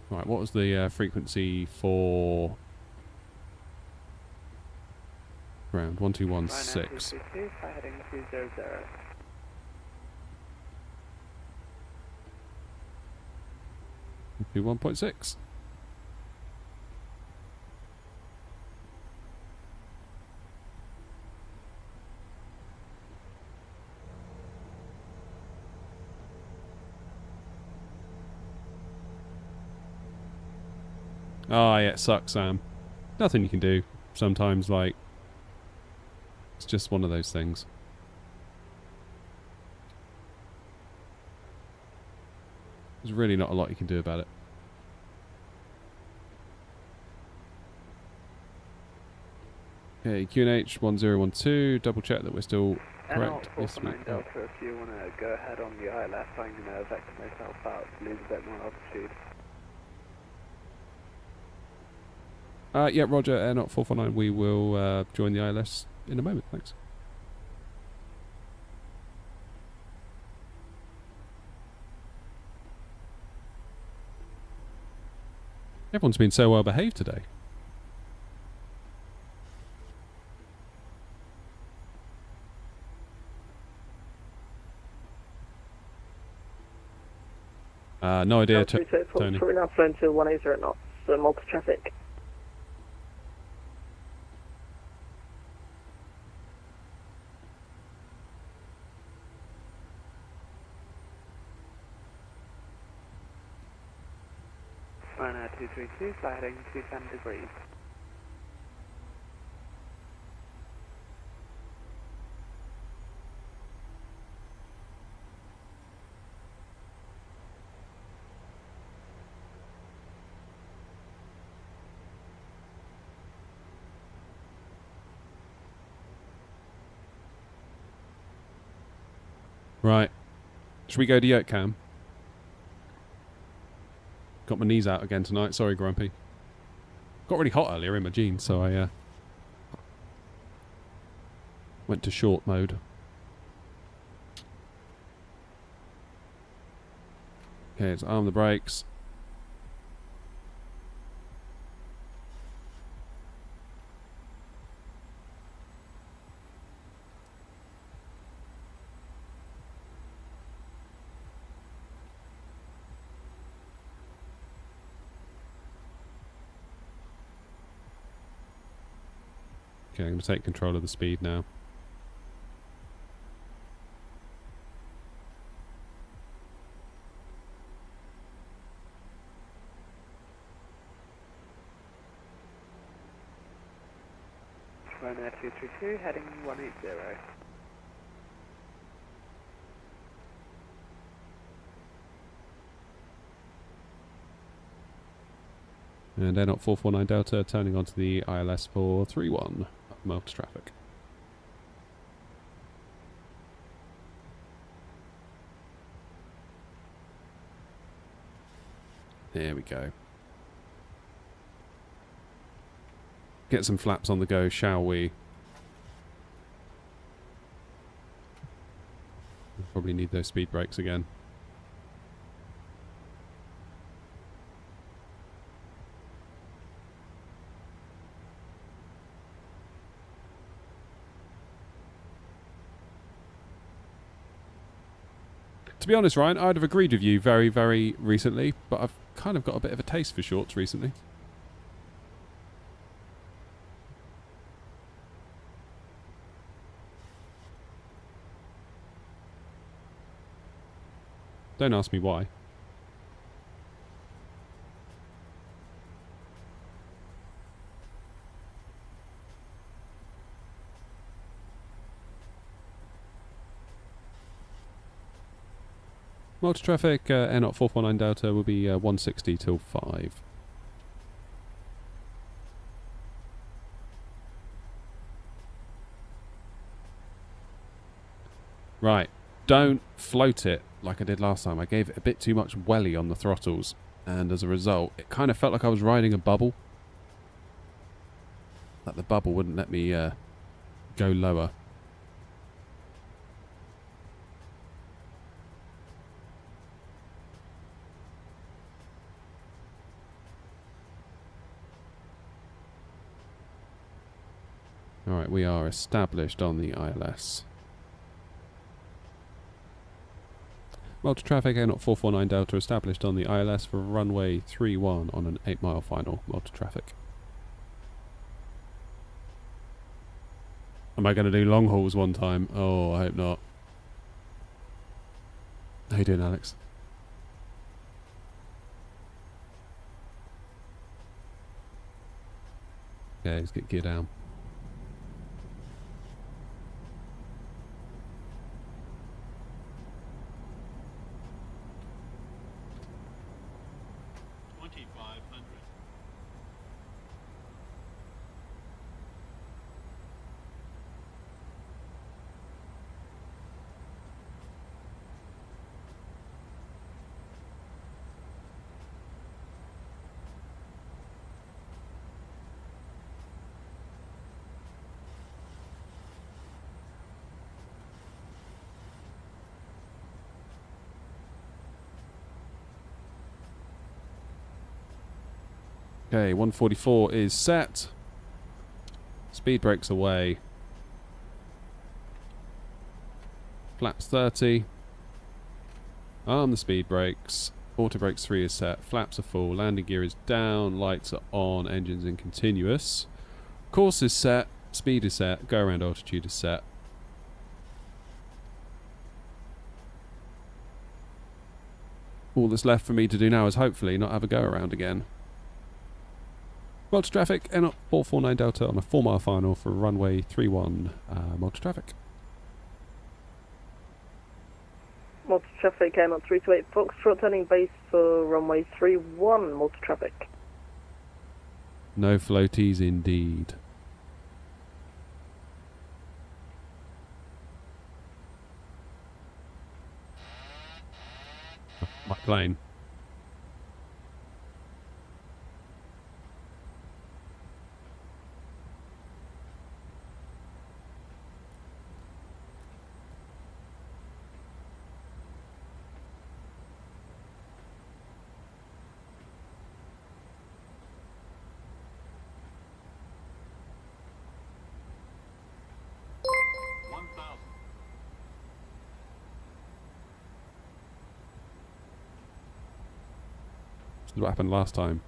Right, what was the frequency for ground? 1216. Heading 200. 1.6. Oh, yeah, it sucks, Sam. Nothing you can do. Sometimes, like, it's just one of those things. There's really not a lot you can do about it. Okay, QNH 1012, double check that we're still correct. Yes, we are. Delta, if you want to go ahead on the ILS, I'm going to vector myself out to lose a bit more altitude. Yeah, Roger, Air Not 449, we will join the ILS in a moment, thanks. Everyone's been so well behaved today. No idea, Tony. We're now flown to 180 knots, so Malta traffic. Ryanair 232, fly heading 27 degrees. Right. Should we go to Yoke Cam? Got my knees out again tonight. Sorry, Grumpy. Got really hot earlier in my jeans, so I went to short mode. Okay, let's arm the brakes. Okay, I'm going to take control of the speed now. Ryanair 232, heading 180. And Air 449 Delta turning onto the ILS for 31 Malta traffic. There we go. Get some flaps on the go, shall we? We'll probably need those speed brakes again. To be honest, Ryan, I'd have agreed with you very, very recently, but I've kind of got a bit of a taste for shorts recently. Don't ask me why. Malta traffic, Air 449 Delta will be 160 till 5. Right, don't float it like I did last time. I gave it a bit too much welly on the throttles, and as a result, it kind of felt like I was riding a bubble. Like the bubble wouldn't let me go lower. Alright, we are established on the ILS. Malta traffic, Air 449 Delta established on the ILS for runway 31 on an 8-mile final. Malta traffic. Am I going to do long hauls one time? Oh, I hope not. How you doing, Alex? Okay, let's get gear down. Okay, 144 is set. Speed brakes away. Flaps 30. Arm the speed brakes. Auto brakes 3 is set. Flaps are full. Landing gear is down. Lights are on. Engines in continuous. Course is set. Speed is set. Go around altitude is set. All that's left for me to do now is hopefully not have a go around again. Malta traffic, Air 449 Delta on a 4-mile final for runway 31, Malta traffic. Malta traffic, Air 328 Foxtrot, turning base for runway 31, Malta traffic. No floaties indeed. My plane. This is what happened last time.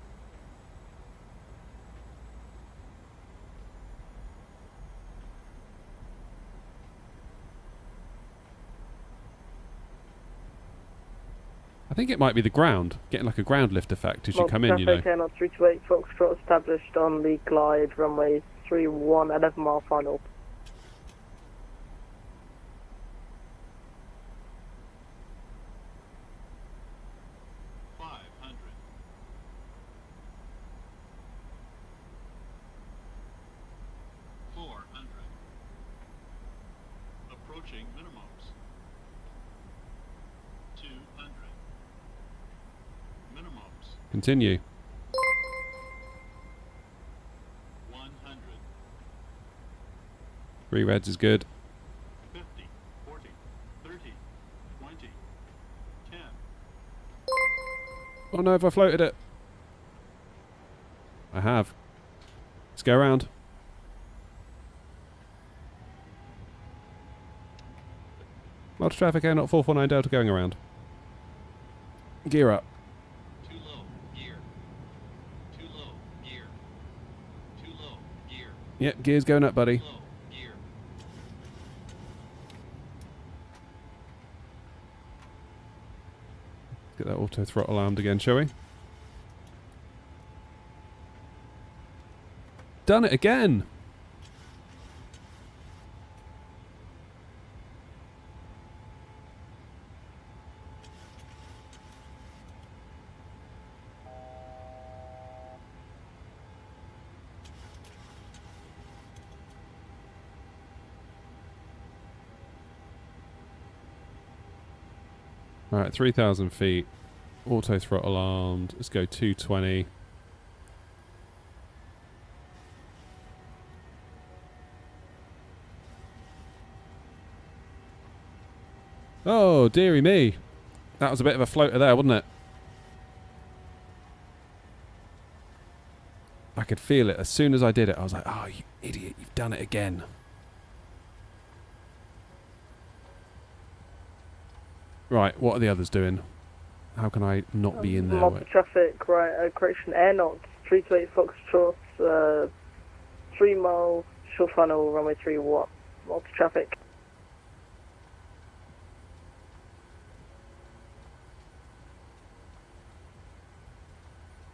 I think it might be the ground. Getting like a ground lift effect as you come in, you know. Traffic, Air 328 Foxtrot established on the glide, runway 31, 11 mile final. Approaching minimums. 200. Minimums. Continue. 100. 3 reds is good. 50. 40. 30. 20. 10. Oh no, have I floated it? I have. Let's go around. Malta traffic, Air 449 Delta going around. Gear up. Too low. Gear. Too low. Gear. Too low. Gear. Yep, gear's going up, buddy. Too low. Gear. Get that auto throttle armed again, shall we? Done it again! Alright, 3,000 feet. Auto throttle armed. Let's go 220. Oh, dearie me. That was a bit of a floater there, wasn't it? I could feel it. As soon as I did it, I was like, oh, you idiot, you've done it again. Right, what are the others doing? How can I not be in there? Malta traffic, right, correction, Air 328 Foxtrot, 3 mile, short final, runway 31, Malta traffic.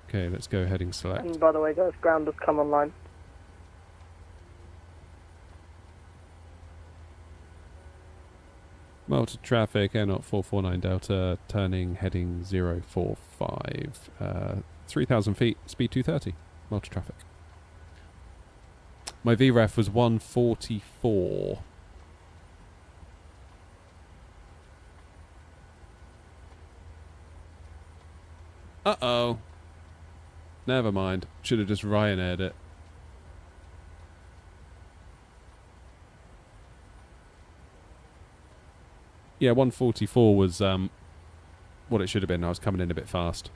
Okay, let's go heading select. And by the way, guys, ground has come online. Malta traffic, Air 449 Delta, turning, heading 045. 3,000 feet, speed 230. Malta traffic. My VREF was 144. Uh-oh. Never mind. Should have just Ryanaired it. Yeah, 144 was what it should have been. I was coming in a bit fast.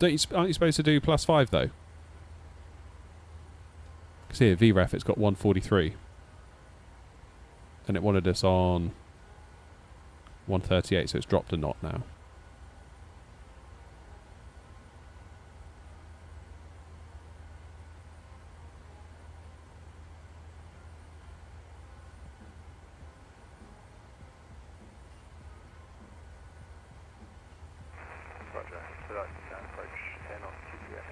Aren't you supposed to do +5 though? Because here, VREF, it's got 143. And it wanted us on 138, so it's dropped a knot now. Roger. So that's an approach Air 238.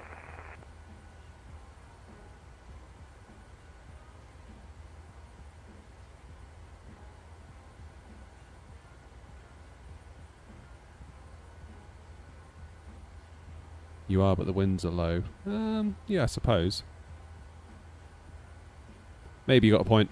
You are, but the winds are low. Yeah, I suppose. Maybe you got a point.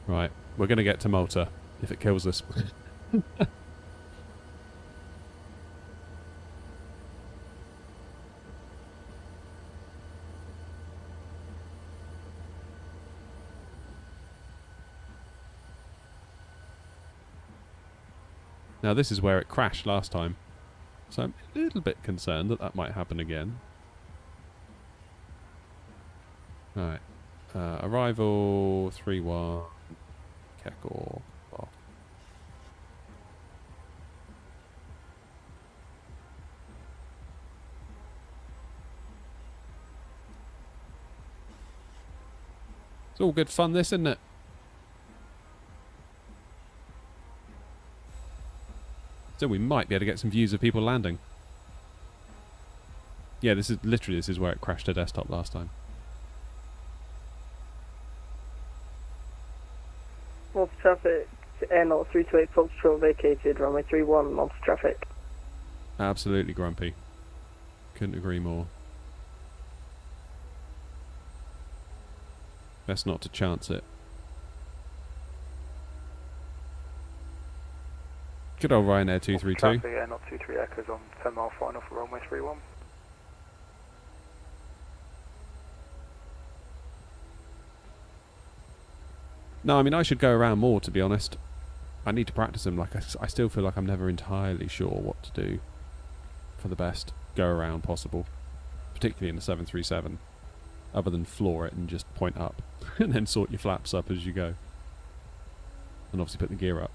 Right, we're going to get to Malta if it kills us. Now this is where it crashed last time, so I'm a little bit concerned that that might happen again. Right, arrival 3-1. Echo. Bar. It's all good fun, this, isn't it? So we might be able to get some views of people landing. Yeah, this is where it crashed to desktop last time. Malta traffic, Air 0328 Foxtrot vacated, runway 31, Malta traffic. Absolutely grumpy. Couldn't agree more. Best not to chance it. Good old Ryanair 232. Traffic, Air 023 Echoes on 10 mile final for runway 31. No, I mean, I should go around more, to be honest. I need to practice them. Like, I still feel like I'm never entirely sure what to do for the best go around possible, particularly in the 737, other than floor it and just point up and then sort your flaps up as you go, and obviously put the gear up.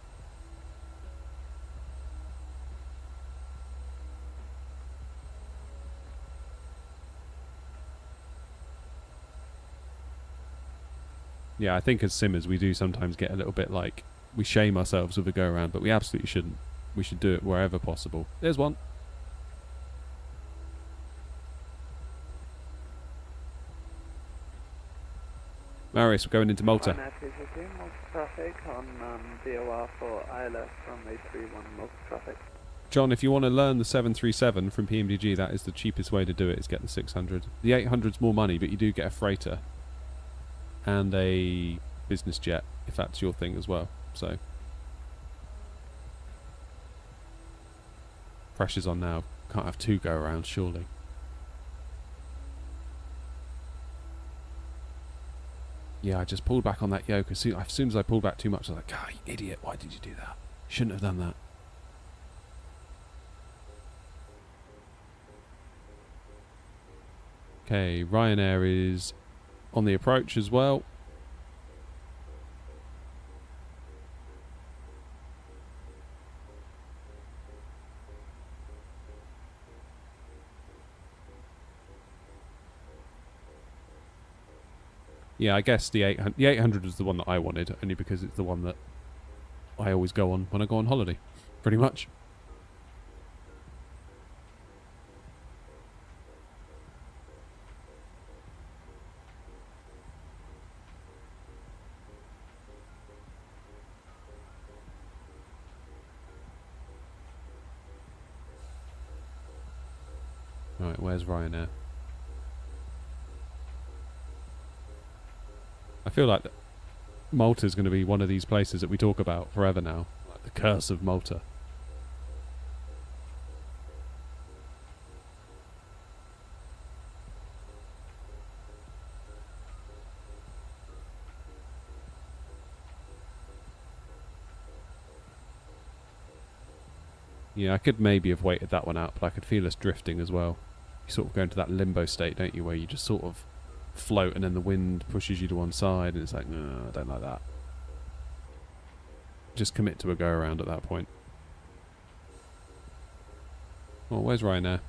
Yeah, I think as simmers we do sometimes get a little bit like we shame ourselves with a go around, but we absolutely shouldn't. We should do it wherever possible. There's one. Marius, we're going into Malta. Malta traffic on DOR for ILS runway 31 Malta traffic. John, if you want to learn the 737 from PMDG, that is the cheapest way to do it, is get the 600. The 800's more money, but you do get a freighter and a business jet, if that's your thing as well. So pressure's on now. Can't have two go arounds, surely. Yeah, I just pulled back on that yoke. As soon as I pulled back too much, I was like, God, you idiot, why did you do that? Shouldn't have done that. Okay, Ryanair is on the approach as well. Yeah, I guess the 800 was the one that I wanted, only because it's the one that I always go on when I go on holiday, pretty much. Right, where's Ryanair? I feel like Malta is going to be one of these places that we talk about forever now. Like the curse of Malta. Yeah, I could maybe have waited that one out, but I could feel us drifting as well. You sort of go into that limbo state, don't you, where you just sort of float and then the wind pushes you to one side and it's like, no, I don't like that. Just commit to a go around at that point. Oh, where's Ryanair?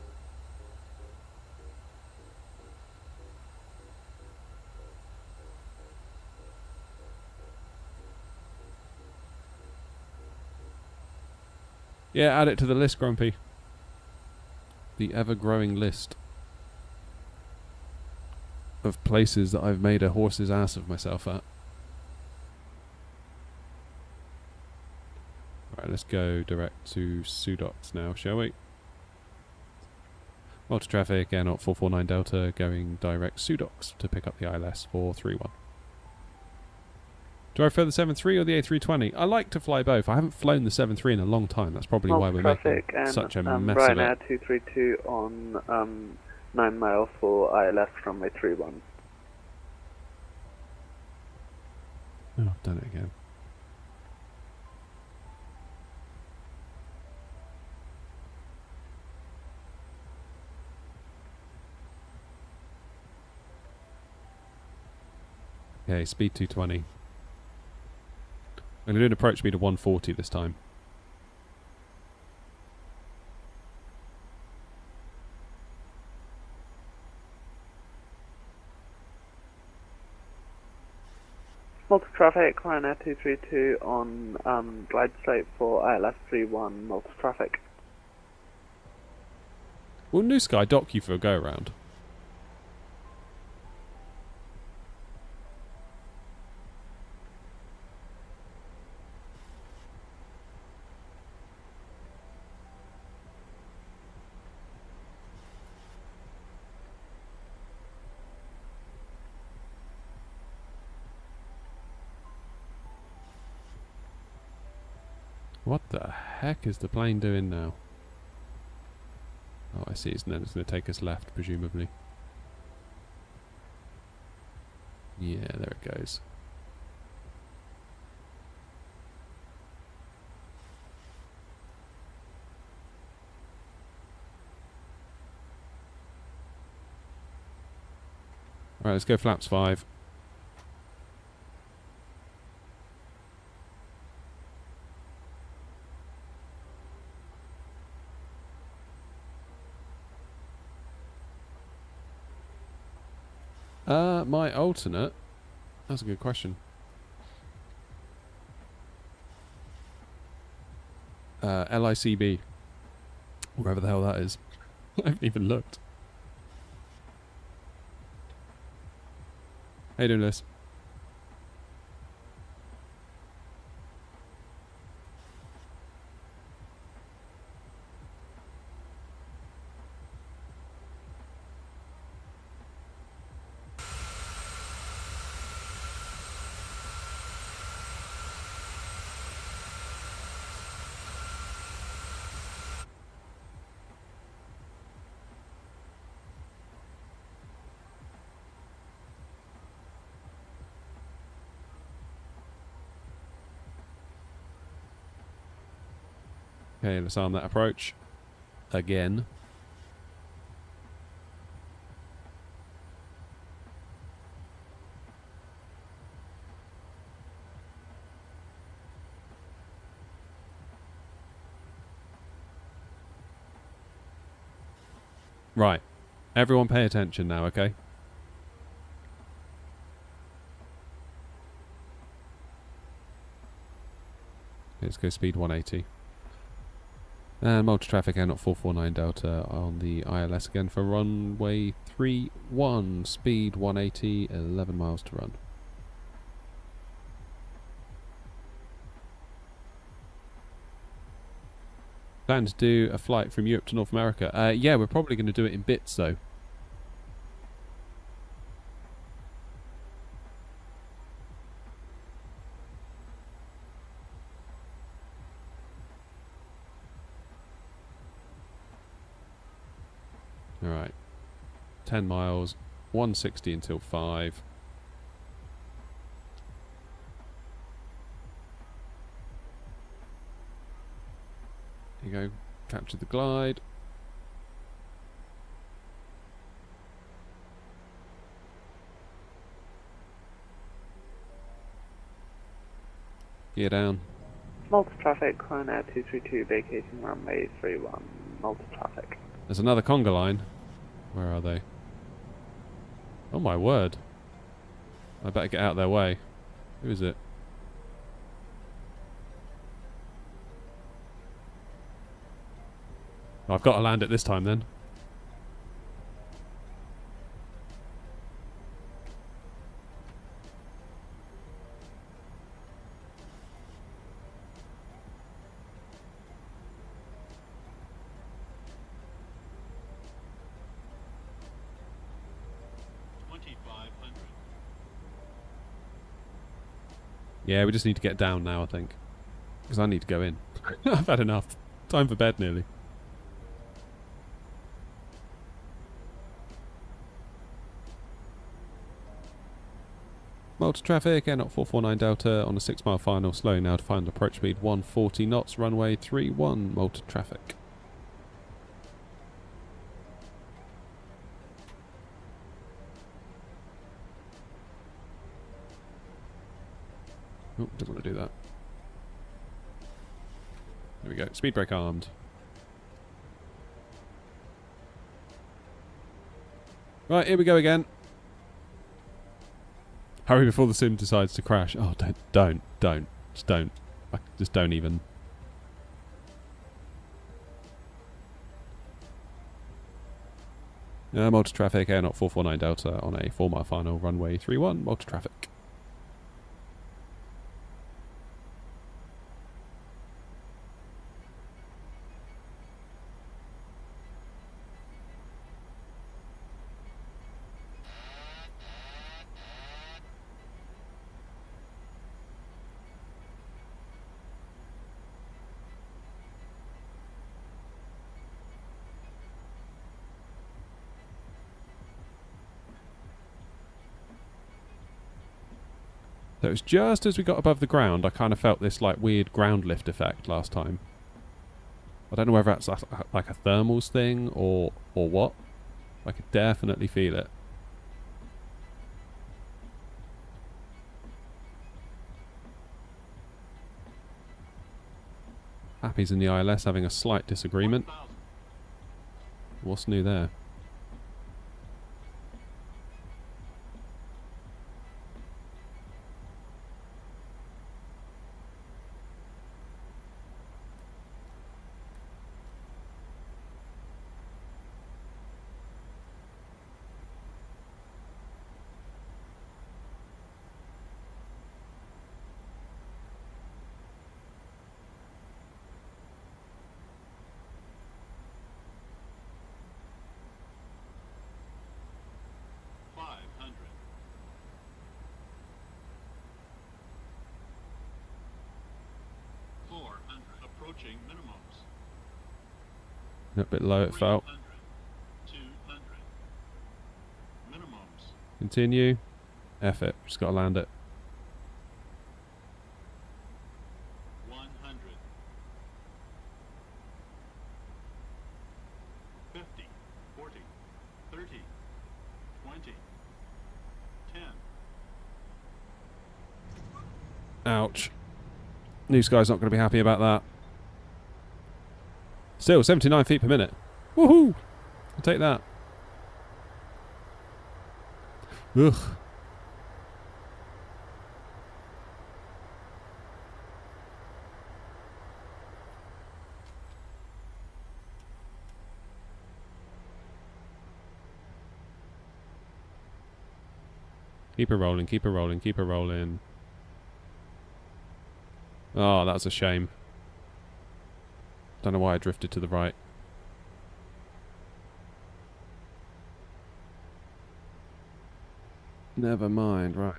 Yeah, add it to the list, Grumpy. The ever-growing list of places that I've made a horse's ass of myself at. Alright, let's go direct to Sudox now, shall we? Malta traffic, Air 0449 Delta, going direct Sudox to pick up the ILS 431. Do I prefer the 73 or the A320? I like to fly both. I haven't flown the 73 in a long time. That's probably why we're making such a mess of it. Ryanair 232 on 9 mile for ILS runway 31. Oh, I've done it again. Okay, speed 220. I'm going to do an approach speed of 140 this time. Malta traffic, Ryanair 232 on glide slope for ILS 31, Malta traffic. Will New Sky dock you for a go around? What the heck is the plane doing now? Oh, I see. It's going to take us left, presumably. Yeah, there it goes. Alright, let's go flaps 5. My alternate? That's a good question. LICB. Wherever the hell that is. I haven't even looked. How you doing, Liz? Okay, let's arm that approach. Again. Right. Everyone pay attention now, okay? Let's go speed 180. And multi-traffic Air 449 Delta on the ILS again for runway 31, speed 180, 11 miles to run. Plan to do a flight from Europe to North America. Yeah, we're probably going to do it in bits though. Alright. 10 miles, 160 until 5. Here you go. Capture the glide. Gear down. Malta traffic, Ryanair 232 vacating runway 31, Malta traffic. There's another conga line. Where are they? Oh my word. I better get out of their way. Who is it? I've got to land it this time then. Yeah, we just need to get down now, I think. Because I need to go in. I've had enough. Time for bed, nearly. Malta traffic, Air 449 Delta on a 6-mile final, slowing now to final approach speed 140 knots, runway 31, Malta traffic. Oh, didn't want to do that. There we go. Speed brake armed. Right, here we go again. Hurry before the sim decides to crash. Oh, don't. Just don't. Just don't even. Malta traffic, Air 449 Delta on a 4 mile final, runway 31, Malta traffic. So it was just as we got above the ground, I kind of felt this like weird ground lift effect last time. I don't know whether that's like a thermals thing or what. I could definitely feel it. Happy's in the ILS having a slight disagreement. What's new there? Approaching minimums. A bit low it felt. 200. Minimums. Continue. F it. Just got to land it. 100. 50. 40. 30. 20. 10. Ouch. New Sky's not going to be happy about that. Still, 79 feet per minute. Woohoo! I'll take that. Ugh. Keep her rolling, keep her rolling, keep her rolling. Oh, that's a shame. Don't know why I drifted to the right. Never mind, right.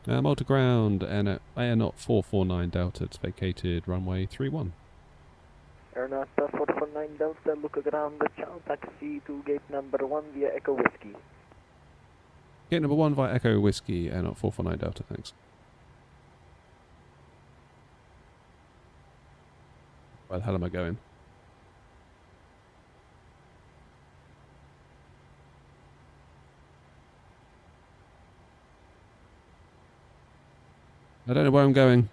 Malta ground, and at Air 449 Delta, it's vacated runway 31. Air 449 Delta, look around the channel taxi to gate number 1 via Echo Whiskey. Gate number 1 via Echo Whiskey, Air 449 Delta, thanks. Where the hell am I going? I don't know where I'm going.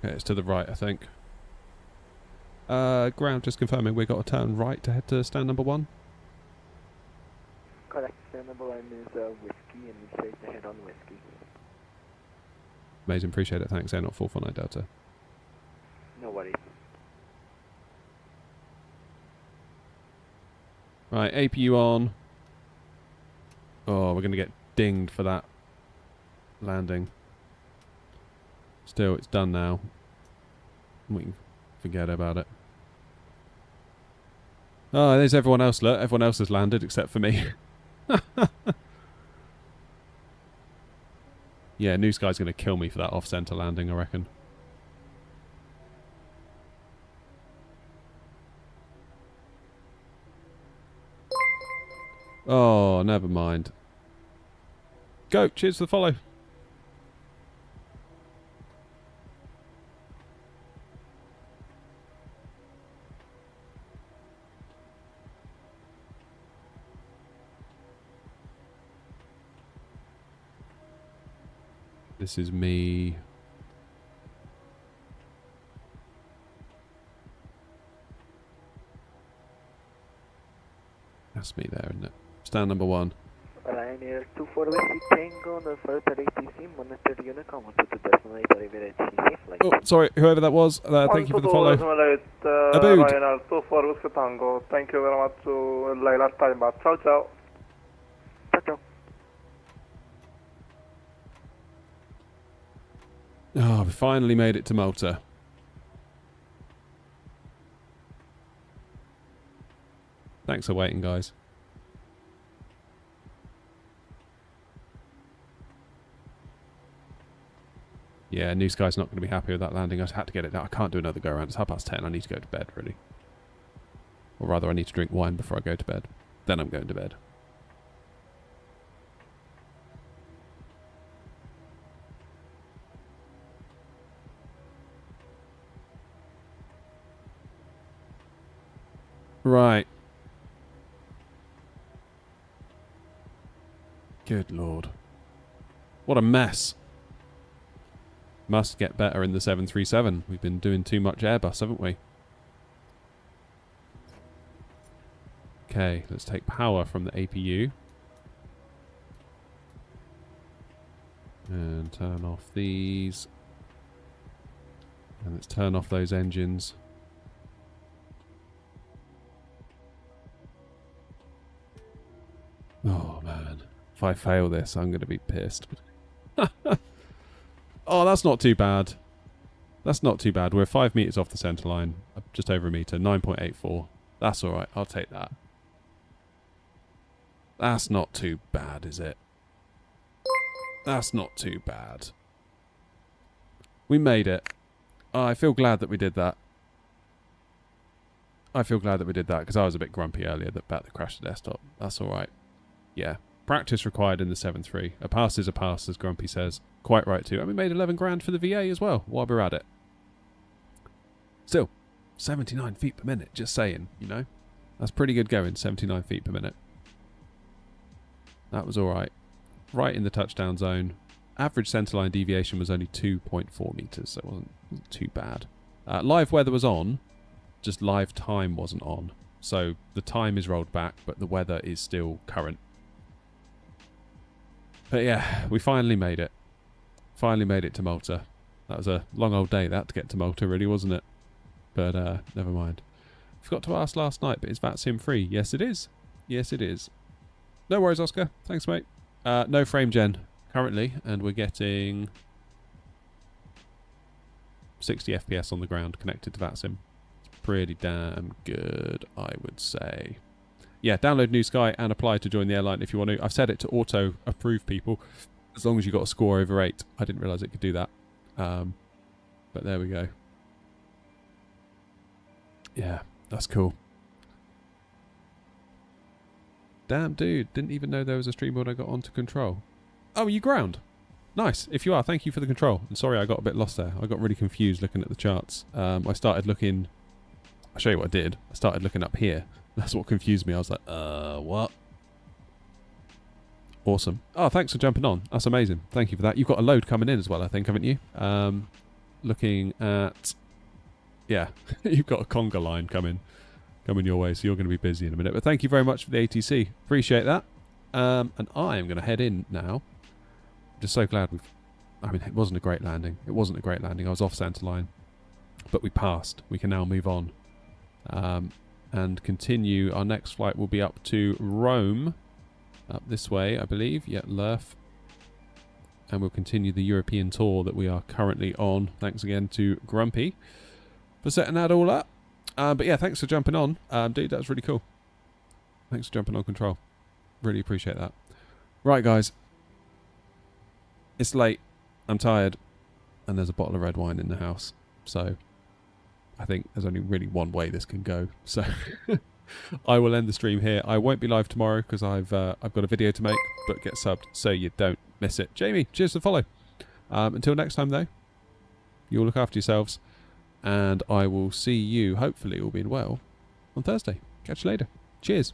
Okay, it's to the right, I think. Ground, just confirming we got to turn right to head to stand number 1. Correct, stand number 1 is Whiskey, and we straight ahead on Whiskey. Amazing, appreciate it, thanks. Air 449 Delta. No worries. Right, APU on. Oh, we're going to get dinged for that landing. Still, it's done now. We can forget about it. Oh, there's everyone else. Look, everyone else has landed except for me. Yeah, New Sky's going to kill me for that off-center landing, I reckon. Oh, never mind. Go. Cheers for the follow. This is me. That's me there, isn't it? Stand number 1. Ryanair 248 Tango on the first ATC, monitor unit, come to the destination, arrivederci, flight. Oh, sorry, whoever that was. Thank you for the follow. Abood. Ryanair 24 Whiskey Tango. Thank you very much to Leila Steinbach. Ciao, ciao. Ciao, ciao. Oh, we finally made it to Malta. Thanks for waiting, guys. Yeah, New Sky's not going to be happy with that landing. I just had to get it out. I can't do another go around. It's 10:30. I need to go to bed, really. Or rather, I need to drink wine before I go to bed. Then I'm going to bed. Right. Good Lord. What a mess. Must get better in the 737. We've been doing too much Airbus, haven't we? Okay, let's take power from the APU. And turn off these. And let's turn off those engines. Oh man, if I fail this, I'm going to be pissed. Oh, that's not too bad. That's not too bad. We're 5 meters off the centre line, just over a metre, 9.84. That's all right. I'll take that. That's not too bad, is it? That's not too bad. We made it. Oh, I feel glad that we did that. I feel glad that we did that because I was a bit grumpy earlier about the crash the desktop. That's all right. Yeah. Practice required in the 7.3. A pass is a pass, as Grumpy says. Quite right too. And we made 11 grand for the VA as well, while we're at it. Still, 79 feet per minute, just saying, you know. That's pretty good going, 79 feet per minute. That was alright. Right in the touchdown zone. Average centerline deviation was only 2.4 meters, so it wasn't too bad. Live weather was on, just live time wasn't on. So the time is rolled back, but the weather is still current. But yeah, we finally made it. Finally made it to Malta. That was a long old day, that, to get to Malta, really, wasn't it? But never mind. Forgot to ask last night, but is VATSIM free? Yes, it is. Yes, it is. No worries, Oscar. Thanks, mate. No frame gen currently, and we're getting 60 FPS on the ground connected to VATSIM. It's pretty damn good, I would say. Yeah, download New Sky and apply to join the airline if you want to. I've set it to auto-approve people as long as you got a score over 8. I didn't realise it could do that. But there we go. Yeah, that's cool. Damn, dude. Didn't even know there was a stream when I got onto control. Oh, are you ground? Nice. If you are, thank you for the control. And sorry I got a bit lost there. I got really confused looking at the charts. I started looking... I'll show you what I did. I started looking up here. That's what confused me. I was like, what? Awesome. Oh, thanks for jumping on. That's amazing. Thank you for that. You've got a load coming in as well, I think, haven't you? Looking at... Yeah, you've got a conga line coming your way, so you're going to be busy in a minute. But thank you very much for the ATC. Appreciate that. And I am going to head in now. I'm just so glad we've... I mean, it wasn't a great landing. It wasn't a great landing. I was off centre line. But we passed. We can now move on. And continue. Our next flight will be up to Rome. Up this way, I believe. Yeah, Lerf. And we'll continue the European tour that we are currently on. Thanks again to Grumpy for setting that all up. But yeah, thanks for jumping on. Dude, that was really cool. Thanks for jumping on control. Really appreciate that. Right, guys. It's late. I'm tired. And there's a bottle of red wine in the house. So... I think there's only really one way this can go. So I will end the stream here. I won't be live tomorrow because I've got a video to make, but get subbed so you don't miss it. Jamie, cheers for the follow. Until next time, though, you'll look after yourselves, and I will see you, hopefully all being well, on Thursday. Catch you later. Cheers.